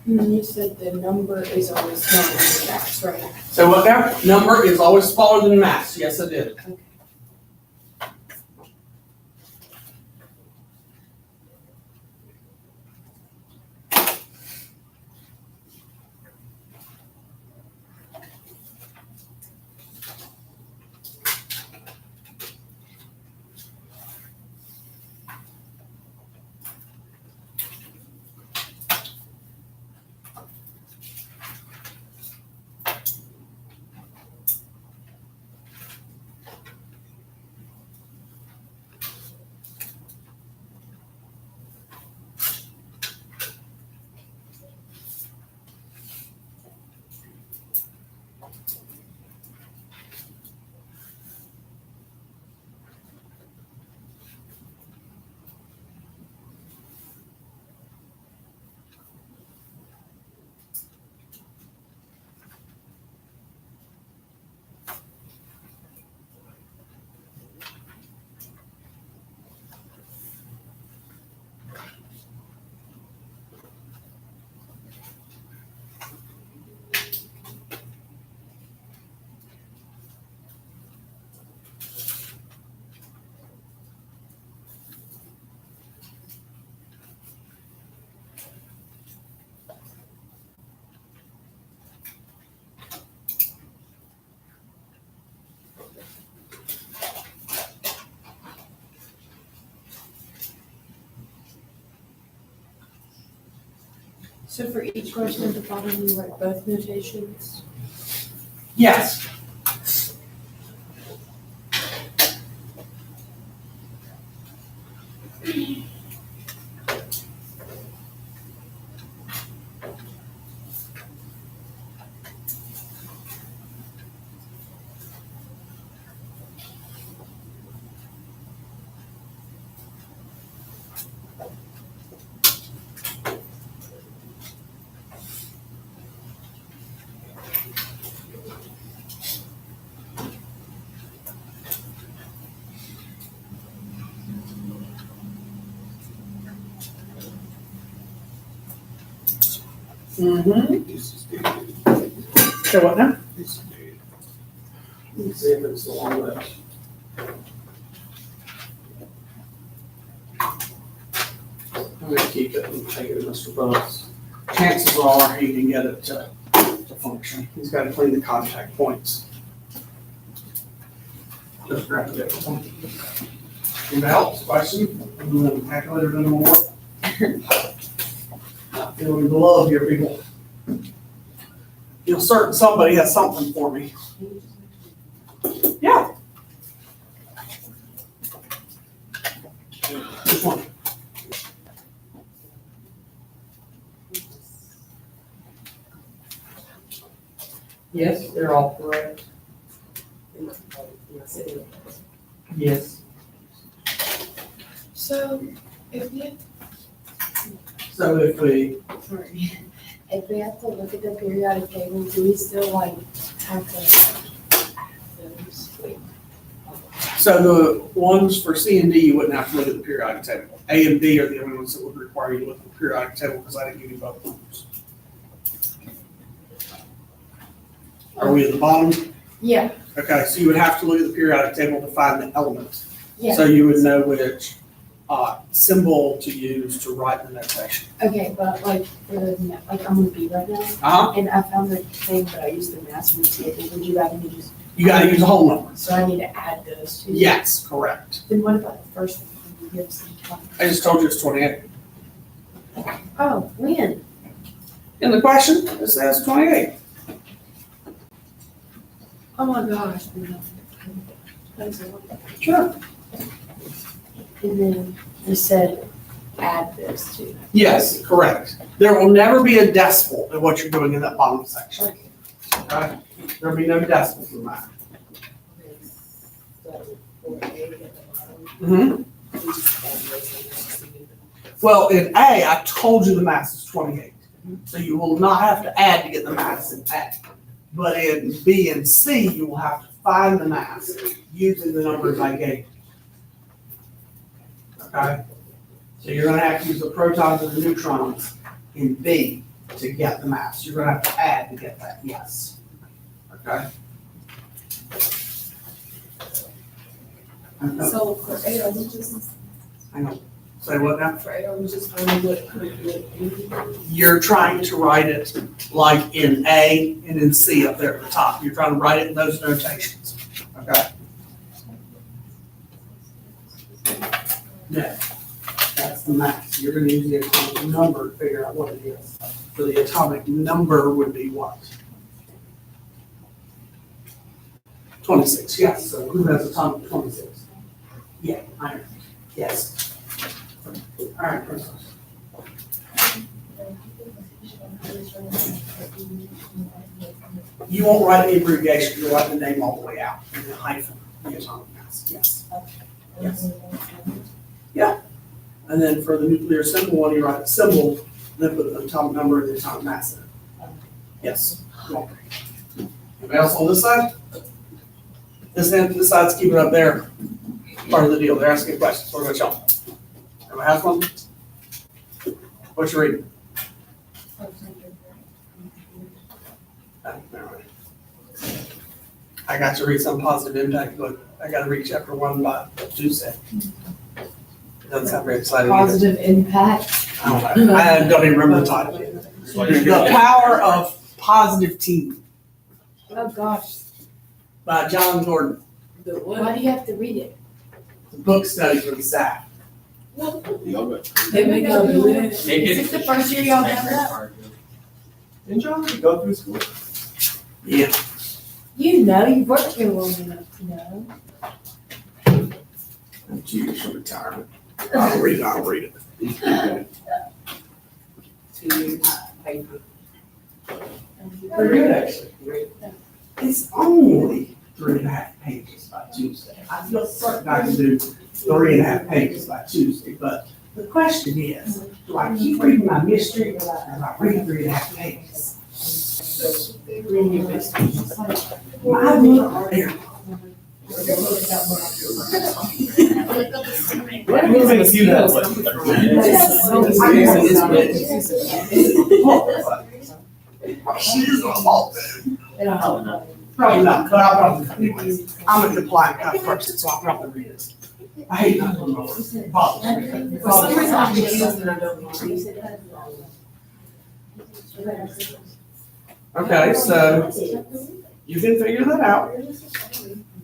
You said the number is always smaller than mass, right? So what now? Number is always smaller than mass. Yes, I did. Okay. So for each question at the bottom, you write both notations? Yes. Mm-hmm. This is dated. So what now? This is dated. Let's see if it's the one that. I'm gonna keep it and take it to Mr. Bucks. Chances are he can get it to function. He's gotta clean the contact points. Just grab it. Anything else? Question? I'm gonna calculate it in the morning. Not feeling the love here, people. Feel certain somebody has something for me. Yeah. Which one? Yes, they're all correct. Yes. So if we, So if we, sorry, if we have to look at the periodic table, do we still like have to add those? so the ones for C and D, you wouldn't have to look at the periodic table. A and B are the only ones that would require you to look at the periodic table because I didn't give you both numbers. Are we at the bottom? Yeah, Okay, so you would have to look at the periodic table to find the element. yeah, So you would know which symbol to use to write the notation. okay, but like for the, like I'm gonna be right now, Uh-huh. and I found the thing, but I used the mass in the table, would you rather me just, You gotta use a whole number. so I need to add those two? Yes, correct. Then what about the first one? Can you give some time? I just told you it's 28. Oh, when? In the question, it says 28. Oh my gosh. No. That's a lot. Sure. And then you said add this to. Yes, correct. There will never be a decimal in what you're doing in that bottom section. Okay? There'll be no decimals in that. Mm-hmm. Well, in A, I told you the mass is 28. So you will not have to add to get the mass in A. But in B and C, you will have to find the mass using the numbers I gave you. Okay? So you're gonna have to use the protons and the neutrons in B to get the mass. You're gonna have to add to get that, yes. Okay? So for A, are we just, Hang on. Say what now? for A, are we just finding what could be? You're trying to write it like in A and in C up there at the top. You're trying to write it in those notations. Okay? Yeah. That's the mass. You're gonna use the atomic number to figure out what it is. So the atomic number would be what? 26, yes. So who has atomic 26? Yeah, iron. Yes. All right, Princess. You won't write the abbreviation, you'll write the name all the way out, and then hyphen, the atomic mass, yes. Yes. Yeah. And then for the nuclear symbol one, you write the symbol, then put the atomic number and the atomic mass in it. Yes. Come on. Anybody else on this side? This side's keeping up there. Part of the deal. They're asking questions. What about y'all? Everybody has one? What you reading? Oh, never mind. I got to read some positive impact book. I got to read chapter 1 by Tuesday. It doesn't sound very exciting either. Positive impact. I don't know. I don't even remember the title. The Power of Positive Team Oh, gosh. by John Gordon. Why do you have to read it? It's a book study for the staff. They make y'all do it. Is this the first year y'all done that? Didn't y'all go through school? Yeah. You know, you've worked here long enough to know. I'm 2 years from retirement. I'll read it. 2 years, paper. They're good, actually. It's only 3.5 pages by Tuesday. I feel certain I can do 3.5 pages by Tuesday, but the question is, do I keep reading my mystery or do I read 3.5 pages? My book there. What makes you that way? She's a fault. Probably not, but I'll probably, anyways, I'm a compliant kind of person, so I'll probably read it. I hate not going over. For some reason, I'm confused and I don't know. Okay, so you can figure that out.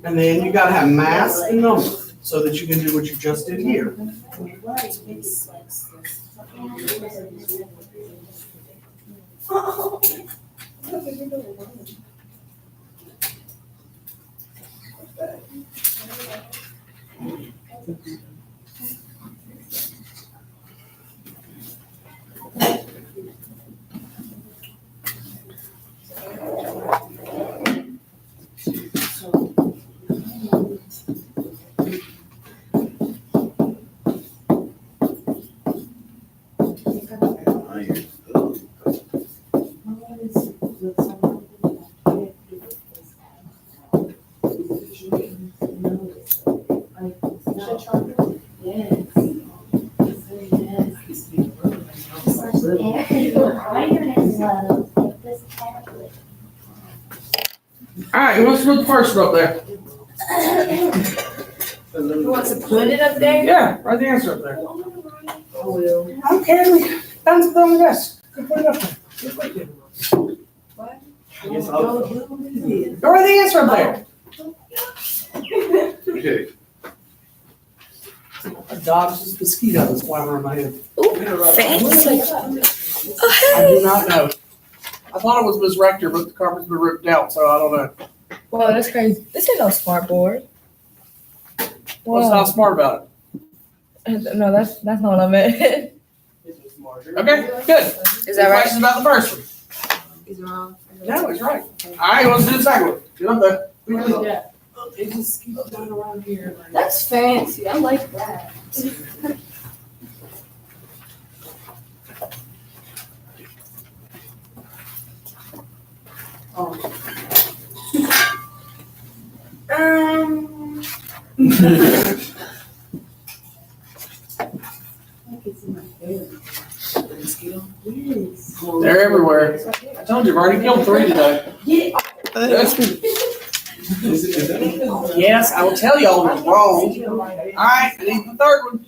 And then you gotta have mass and number so that you can do what you just did here. All right, who wants to put the first one up there? Who wants to put it up there? Yeah, write the answer up there. I will. I don't care. That's the only guess. Go put it up there. Just put it. Yes, I'll- Go write the answer up there. Okay. A dog's mosquitoes flying around my head. Fancy. I do not know. I thought it was Ms. Rector, but the carpet's been ripped out, so I don't know. Wow, that's crazy. This ain't no smart board. What's Wow. not smart about No, that's not what I meant. it? Okay, good. Is that right? Questions about the first one? He's wrong. No, he's right. All right, let's do the second one. Get up there. Yeah. It just keeps going around here. That's fancy. I like that. They're everywhere. I told you, I've already killed 3 today. Yes, I will tell y'all it's wrong. All right, I need the third one.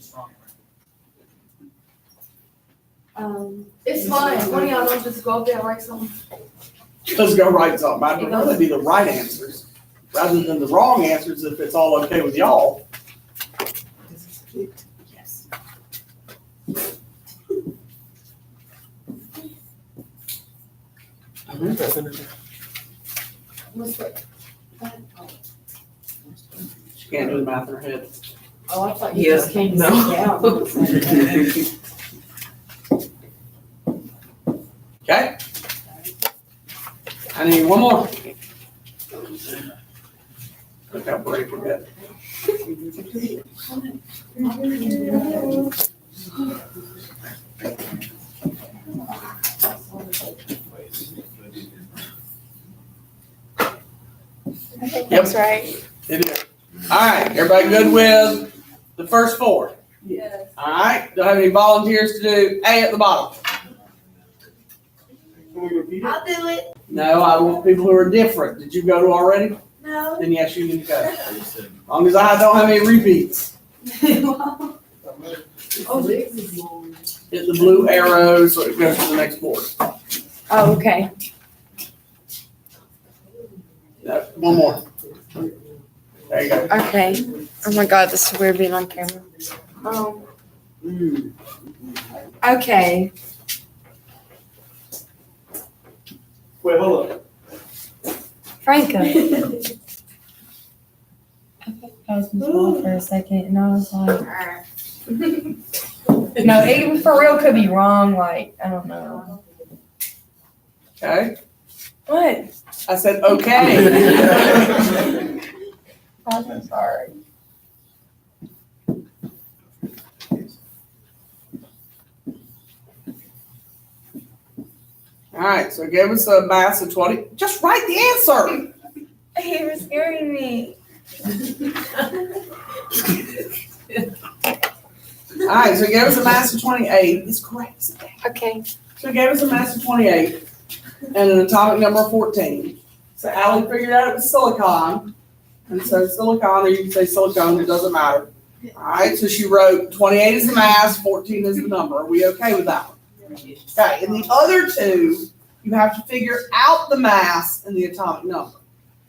It's fine. One of y'all don't just go up there and write something. Let's go write something. I'd rather be the right answers rather than the wrong answers if it's all okay with y'all. Yes. What's that? She can't do the math in her head. Oh, I thought you just came to sit down. Okay? I need one more. Look how brave we're getting. That's right. It is. All right, everybody good with the first 4? Yes. All right, do I have any volunteers to do A at the bottom? Can we repeat it? I'll do it. No, I want people who are different. Did you go to already? No. Then yes, you need to go. As long as I don't have any repeats. Oh, this is long. Hit the blue arrow so it goes to the next board. Oh, okay. No, one more. There you go. Okay. Oh my God, this is weird being on camera. Okay. Wait, hold up. Franca. I thought I was small for a second, and I was like, no, it for real could be wrong. Like, I don't know. Okay, What? I said, okay. I'm sorry. All right, so it gave us a mass of 20. Just write the answer. He was scaring me. All right, so it gave us a mass of 28. It's correct. Okay. So it gave us a mass of 28 and an atomic number of 14. So Allie figured out it was silicon. And so silicon, or you can say silicone, it doesn't matter. All right, so she wrote 28 is the mass, 14 is the number. Are we okay with that one? Okay, and the other two, you have to figure out the mass and the atomic number.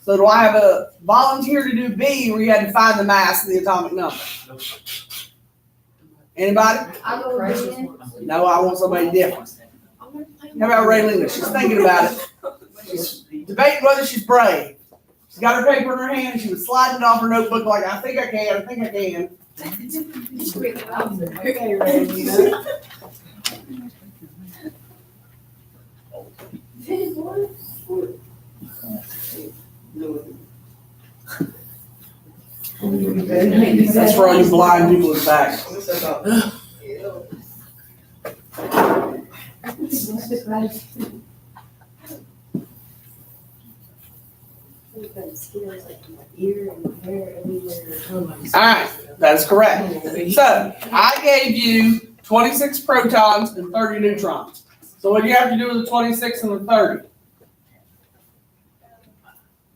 So do I have a volunteer to do B where you had to find the mass and the atomic number? Anybody? I'll go with it. No, I want somebody different. How about Raylena? She's thinking about it. She's debating whether she's brave. She's got her paper in her hand and she was sliding it off her notebook like, I think I can, I think I can. Okay, ready. That's for all you blind people in the back. All right, that is correct. So I gave you 26 protons and 30 neutrons. So what do you have to do with the 26 and the 30?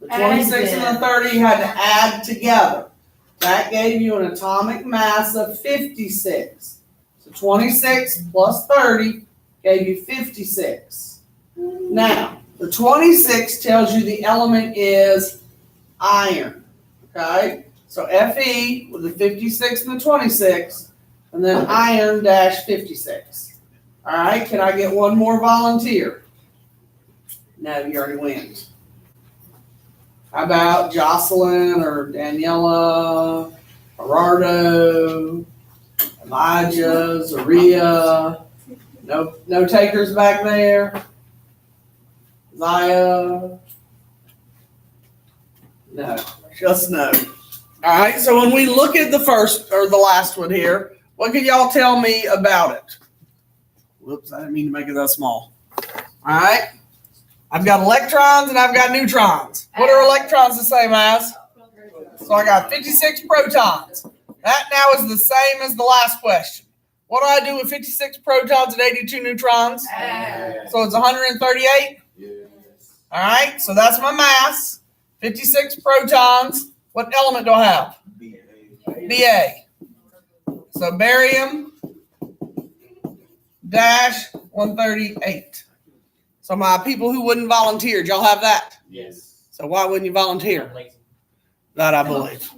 The 26 and the 30 you had to add together. That gave you an atomic mass of 56. So 26 plus 30 gave you 56. Now, the 26 tells you the element is iron. Okay? So Fe with the 56 and the 26, and then iron dash 56. All right, can I get one more volunteer? No, you already went. How about Jocelyn or Daniela, Gerardo, Elijah, Zaria? No takers back there? Zaya? No, just no. All right, so when we look at the first or the last one here, what can y'all tell me about it? Whoops, I didn't mean to make it that small. All right, I've got electrons and I've got neutrons. What are electrons the same as? So I got 56 protons. That now is the same as the last question. What do I do with 56 protons and 82 neutrons? So it's 138? All right, so that's my mass. 56 protons. What element do I have? Ba. So barium dash 138. So my people who wouldn't volunteer, y'all have that? Yes. So why wouldn't you volunteer? I'm lazy. That I believe.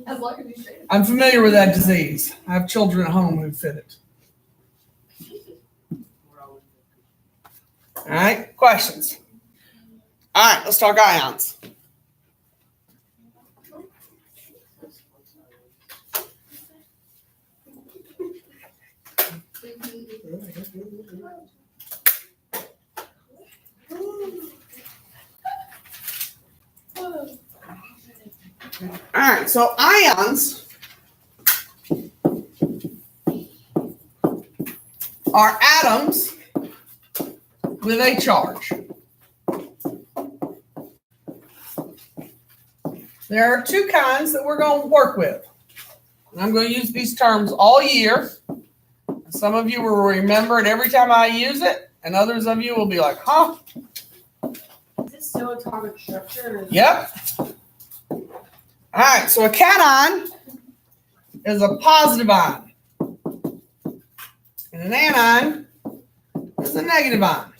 I'm familiar with that disease. I have children at home who fit it. All right, questions? All right, let's talk ions. All right, so ions are atoms with a charge. There are two kinds that we're going to work with. And I'm going to use these terms all year. Some of you will remember it every time I use it, and others of you will be like, huh? Is this still atomic structure? Yep. All right, so a cation is a positive ion. And an anion is a negative ion.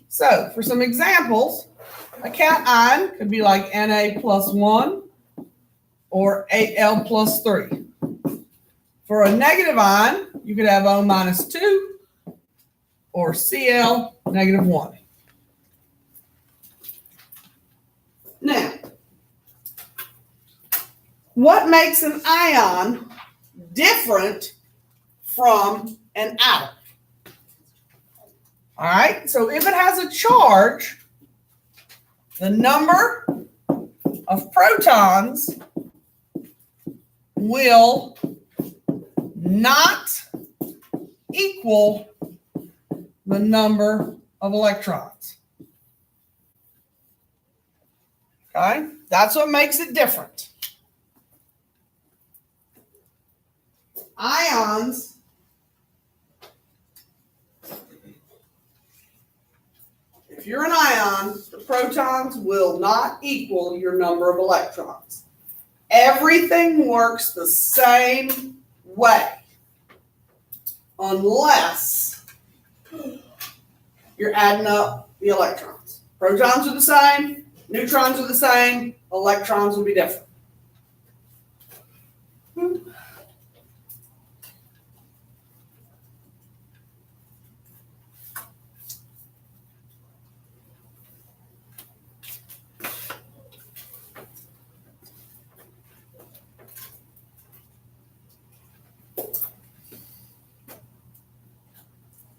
So, for some examples, a cation could be like Na plus 1 or Al plus 3. For a negative ion, you could have O minus 2 or Cl negative 1. Now, what makes an ion different from an atom? All right, so if it has a charge, the number of protons will not equal the number of electrons. Okay, that's what makes it different. Ions if you're an ion, the protons will not equal your number of electrons. Everything works the same way unless you're adding up the electrons. Protons are the same, neutrons are the same, electrons will be different.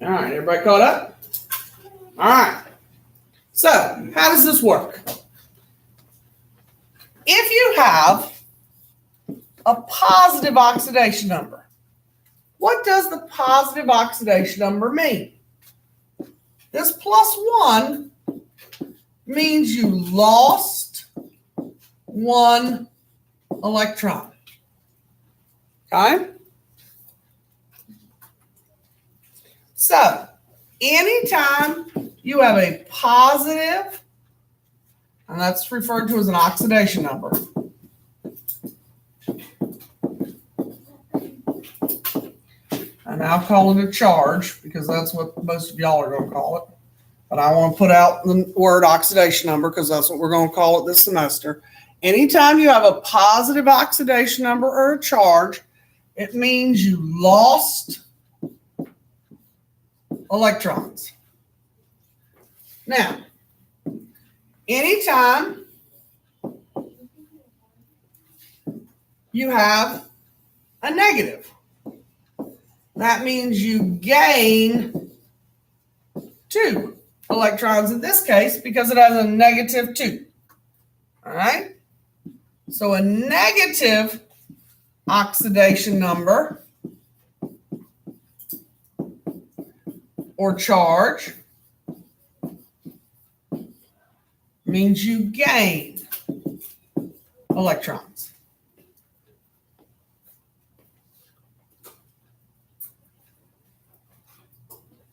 All right, everybody caught up? All right. So, how does this work? If you have a positive oxidation number, what does the positive oxidation number mean? This +1 means you lost 1 electron. Okay? So, anytime you have a positive, and that's referred to as an oxidation number. And I'll call it a charge because that's what most of y'all are going to call it. But I want to put out the word oxidation number because that's what we're going to call it this semester. Anytime you have a positive oxidation number or a charge, it means you lost electrons. Now, anytime you have a negative, that means you gain 2 electrons in this case because it has a negative 2. All right? So a negative oxidation number or charge means you gain electrons.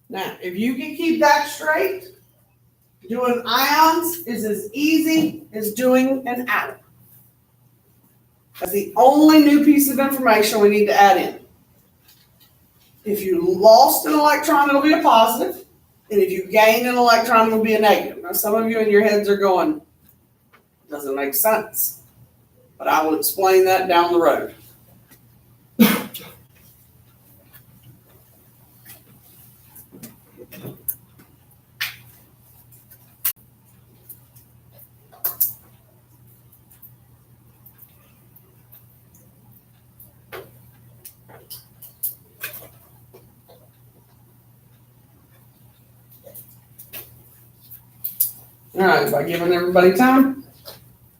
Now, if you can keep that straight, doing ions is as easy as doing an atom. That's the only new piece of information we need to add in. If you lost an electron, it'll be a positive. And if you gain an electron, it'll be a negative. Now, some of you in your heads are going, doesn't make sense. But I will explain that down the road. All right, by giving everybody time.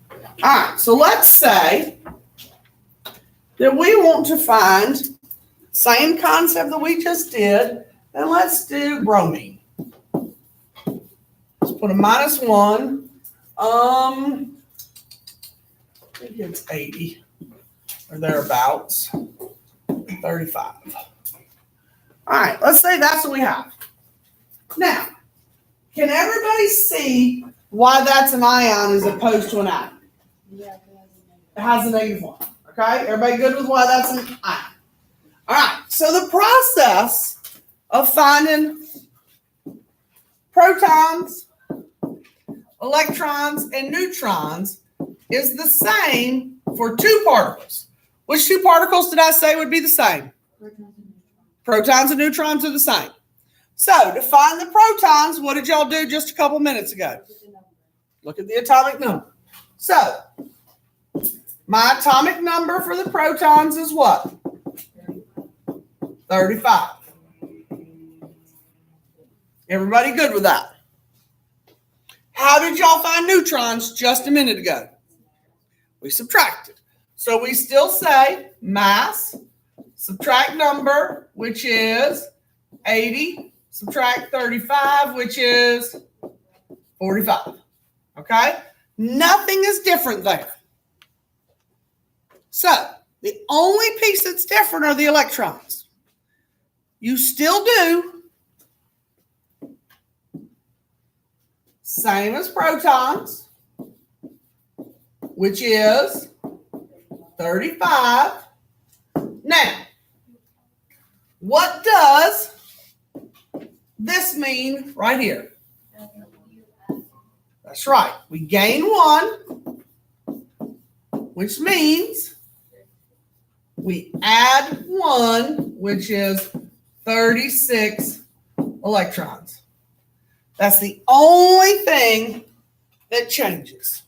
All right, so let's say that we want to find same concept that we just did, and let's do bromine. Let's put a -1. I think it's 80 or thereabouts, 35. All right, let's say that's what we have. Now, can everybody see why that's an ion as opposed to an atom? Yeah, It has a -1. Okay? Everybody good with why that's an ion? All right. So the process of finding protons, electrons, and neutrons is the same for 2 particles. Which 2 particles did I say would be the same? Protons and neutrons are the same. So to find the protons, what did y'all do just a couple minutes ago? Look at the atomic number. So my atomic number for the protons is what? 35. Everybody good with that? How did y'all find neutrons just a minute ago? We subtracted. So we still say mass, subtract number, which is 80, subtract 35, which is 45. Okay? Nothing is different there. So the only piece that's different are the electrons. You still do same as protons, which is 35. Now, what does this mean right here? That's right. We gain 1, which means we add 1, which is 36 electrons. That's the only thing that changes.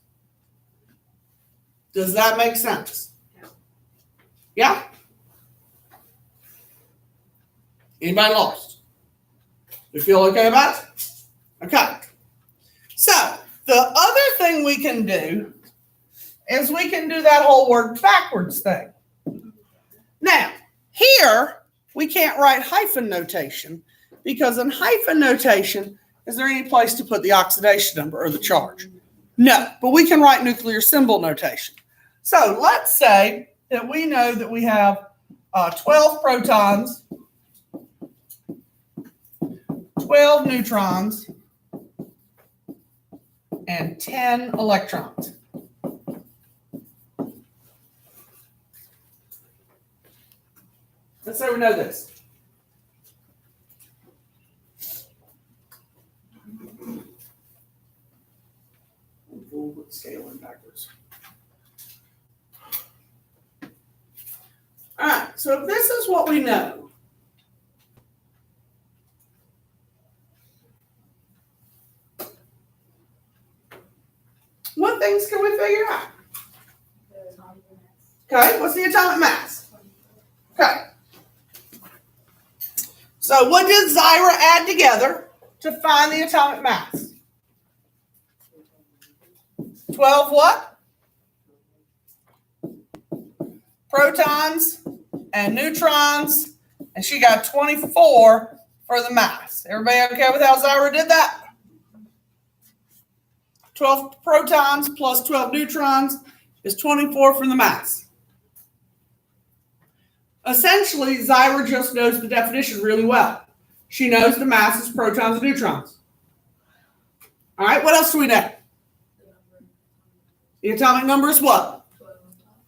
Does that make sense? Yeah? Anybody lost? You feel okay about it? Okay. So, the other thing we can do is we can do that whole word backwards thing. Now, here, we can't write hyphen notation because in hyphen notation, is there any place to put the oxidation number or the charge? No, but we can write nuclear symbol notation. So let's say that we know that we have 12 protons, 12 neutrons, and 10 electrons. Let's say we know this. Scaling backwards. All right, so if this is what we know, what things can we figure out? Okay, what's the atomic mass? Okay. So what did Zyra add together to find the atomic mass? 12 what? Protons and neutrons, and she got 24 for the mass. Everybody okay with how Zyra did that? 12 protons plus 12 neutrons is 24 for the mass. Essentially, Zyra just knows the definition really well. She knows the mass is protons and neutrons. All right, what else do we know? The atomic number is what?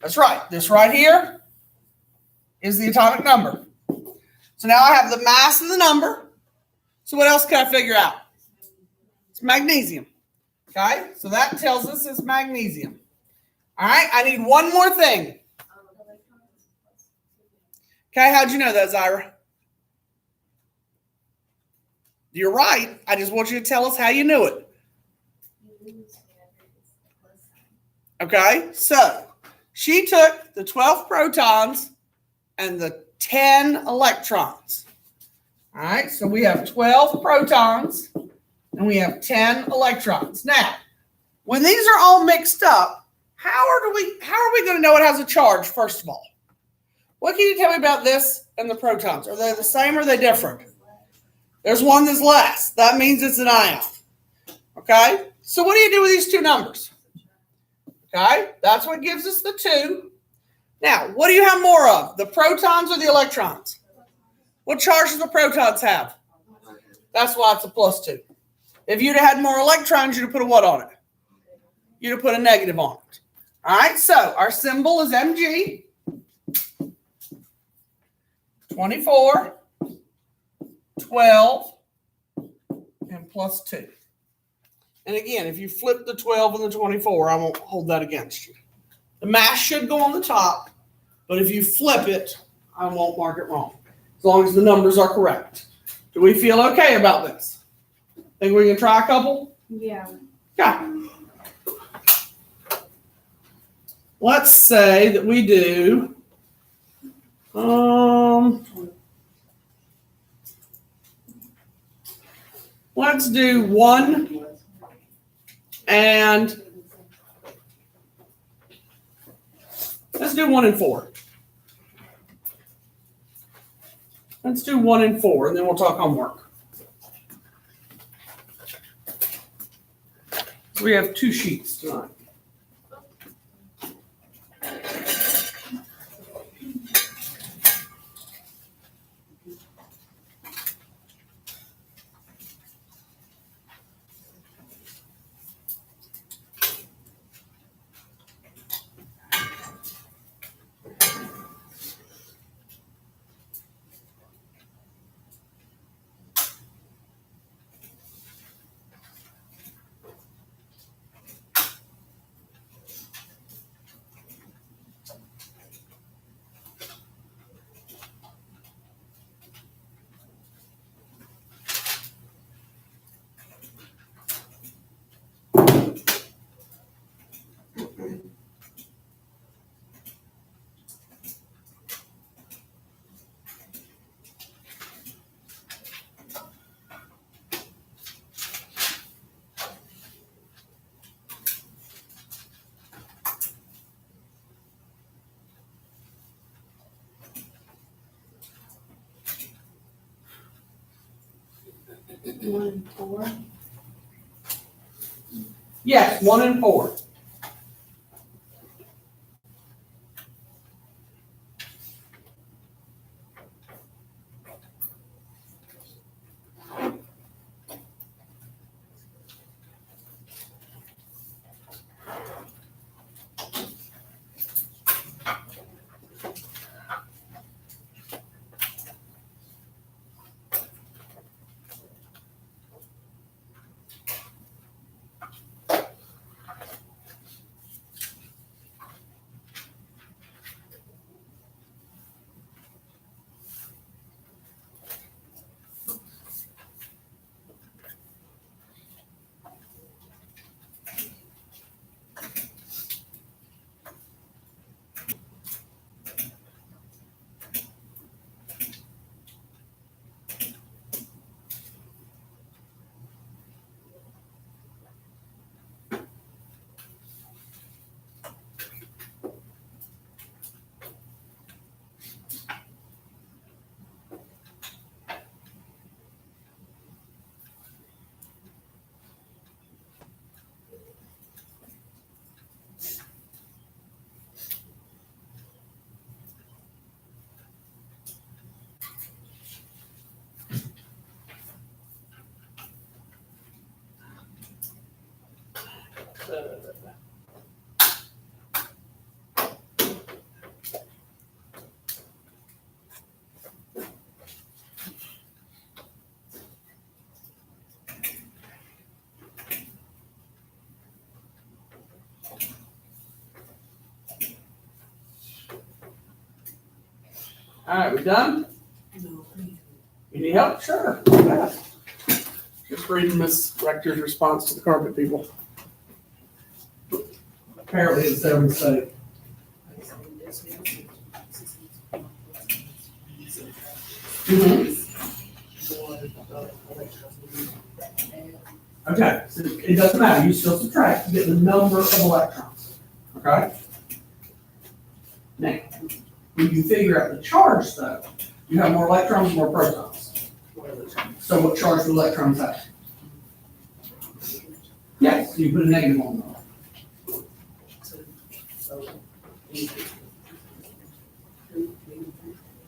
That's right. This right here is the atomic number. So now I have the mass and the number. So what else can I figure out? It's magnesium. Okay, so that tells us it's magnesium. All right, I need one more thing. Okay, how'd you know that, Zyra? You're right. I just want you to tell us how you knew it. Okay, so she took the 12 protons and the 10 electrons. All right, so we have 12 protons and we have 10 electrons. Now, when these are all mixed up, how are we going to know it has a charge, first of all? What can you tell me about this and the protons? Are they the same or are they different? There's one that's less. That means it's an ion. Okay, so what do you do with these two numbers? Okay, that's what gives us the 2. Now, what do you have more of? The protons or the electrons? What charge do the protons have? That's why it's a +2. If you'd have had more electrons, you'd have put a what on it? You'd have put a negative on it. All right, so our symbol is Mg. 24, 12, and +2. And again, if you flip the 12 and the 24, I won't hold that against you. The mass should go on the top, but if you flip it, I won't mark it wrong. as long as the numbers are correct. Do we feel okay about this? Think we can try a couple? Yeah. Yeah. Let's say that we do, let's do 1 and, let's do 1 and 4. Let's do 1 and 4, and then we'll talk homework. We have 2 sheets tonight. One and 4. Yes, 1 and 4. All right, we done? No. You need help? Sure. Yeah. Just reading Miss Rector's response to the carpet people. Apparently it's their mistake. Okay, so it doesn't matter, you still subtract, you get the number of electrons, okay? Now, when you figure out the charge though, you have more electrons, more protons. So what charge do electrons have? Yes, you put a negative on them.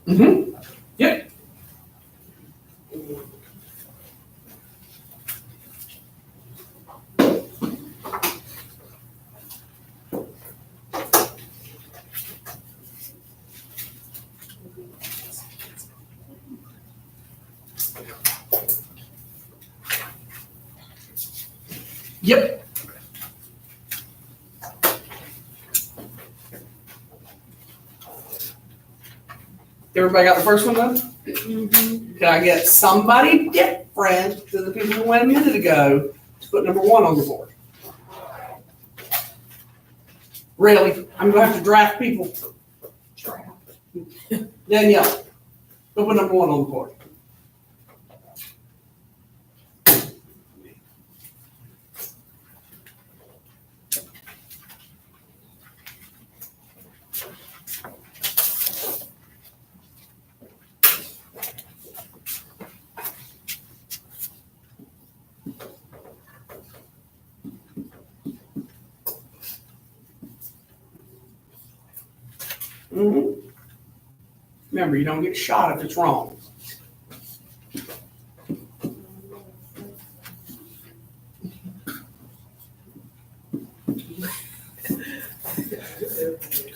Mm-hmm. Yep. Yep. Everybody got the first one done? Mhm. Can I get somebody different to the people who went a minute ago to put number 1 on the board? Really? I'm gonna have to draft people. Danielle, go put number 1 on the board. Remember, you don't get shot if it's wrong.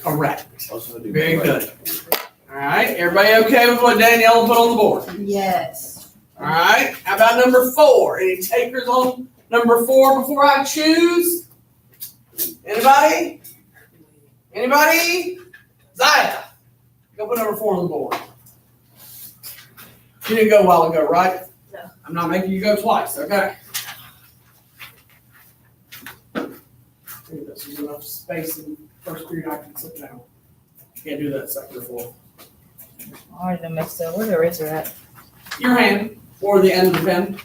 Correct. Very good. All right, everybody okay with what Danielle put on the board? Yes. All right, how about number 4? Any takers on number 4 before I choose? Anybody? Anybody? Zaya, go put number 4 on the board. You didn't go a while ago, right? No. I'm not making you go twice, okay? I think this is enough space in first period I can sit down. Can't do that second or fourth. I already done messed up. Where's the eraser at? Your hand or the end of the pen.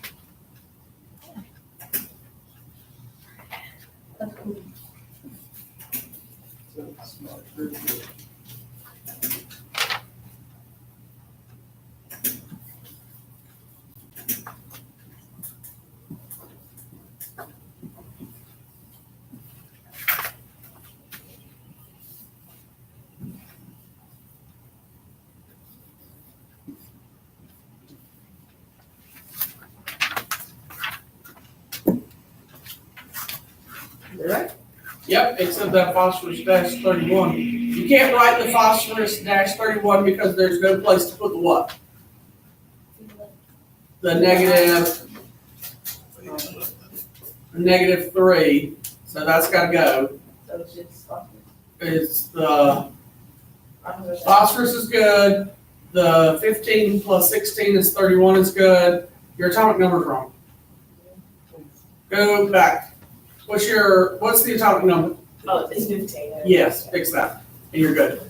Right? Yep, except that phosphorus dash 31. You can't write the phosphorus dash 31 because there's no place to put the what? The -3. So that's got to go. So it's just It's the phosphorus is good. The 15 plus 16 is 31 is good. Your atomic number's wrong. Go back. What's the atomic number? Oh, it's 15. Yes, fix that, and you're good.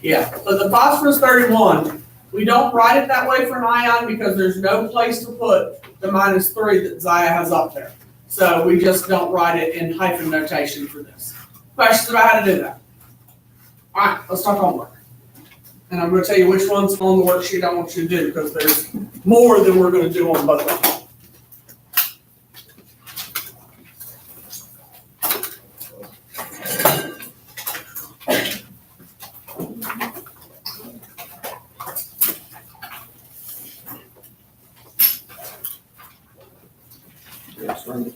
Yeah, but the phosphorus 31, we don't write it that way for an ion because there's no place to put the -3 that Zaya has up there. So we just don't write it in hyphen notation for this. Questions about how to do that? All right, let's talk homework. And I'm gonna tell you which one's on the worksheet I want you to do because there's more than we're gonna do on both of them. Yes, right.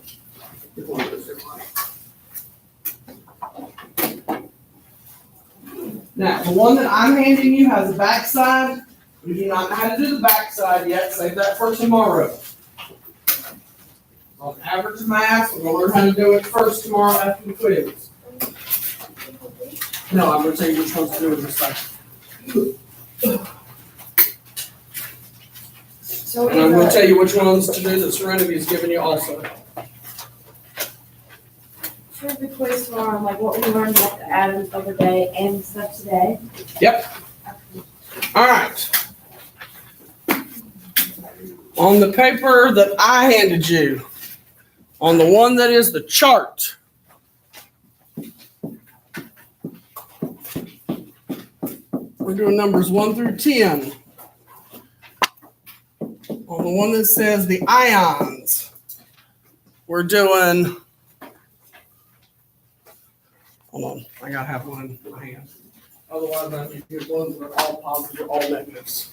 Now, the one that I'm handing you has a backside. We do not know how to do the backside yet. Save that for tomorrow. On average math, we're going to learn how to do it first tomorrow after the quiz. No, I'm going to tell you which ones to do in just a second. So And I'm going to tell you which ones to do that Serenity has given you also. for the quiz tomorrow, like what we learned about the atoms of the day and stuff today. All right. On the paper that I handed you, on the one that is the chart, we're doing numbers 1 through 10. On the one that says the ions, we're doing, hold on, I gotta have one in my hand. Otherwise, I need to get ones that are all positive or all negatives.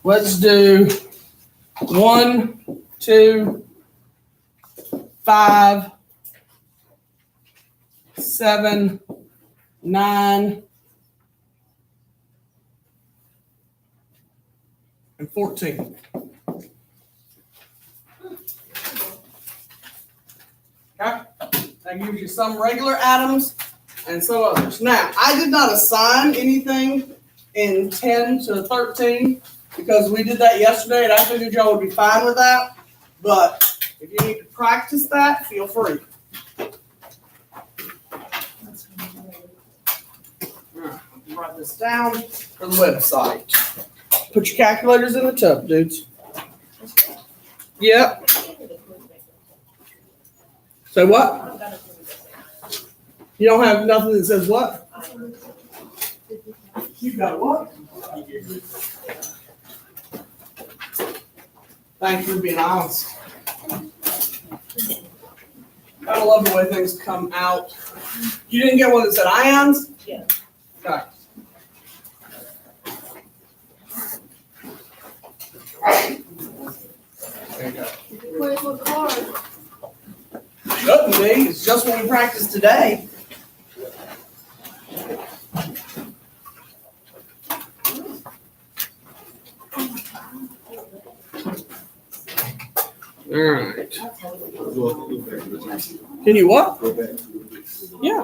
Let's do 1, 2, 5, 7, 9, and 14. Okay? That gives you some regular atoms and some others. Now, I did not assign anything in 10 to 13 because we did that yesterday and I figured y'all would be fine with that. But if you need to practice that, feel free. Alright, write this down for the website. Put your calculators in the tub, dudes. Yep. Say what? You don't have nothing that says what? You got what? Thank you for being honest. I love the way things come out. You didn't get one that said ions? Yeah. Okay. There you go. Where's my card? Shouldn't be. It's just what we practiced today. All right. Can you what? Yeah.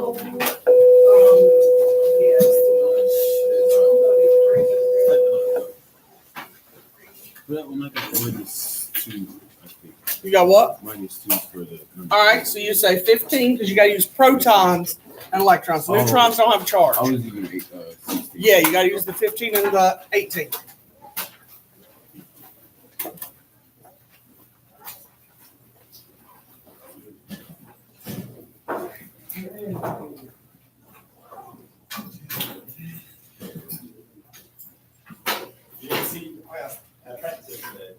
Well, I'm not gonna minus 2, I think. You got what? Minus 2 for the number. All right. So you say 15 because you got to use protons and electrons. Oh. Neutrons don't have a charge. I was even 16. Yeah, you got to use the 15 and the 18. You didn't see, I practiced today.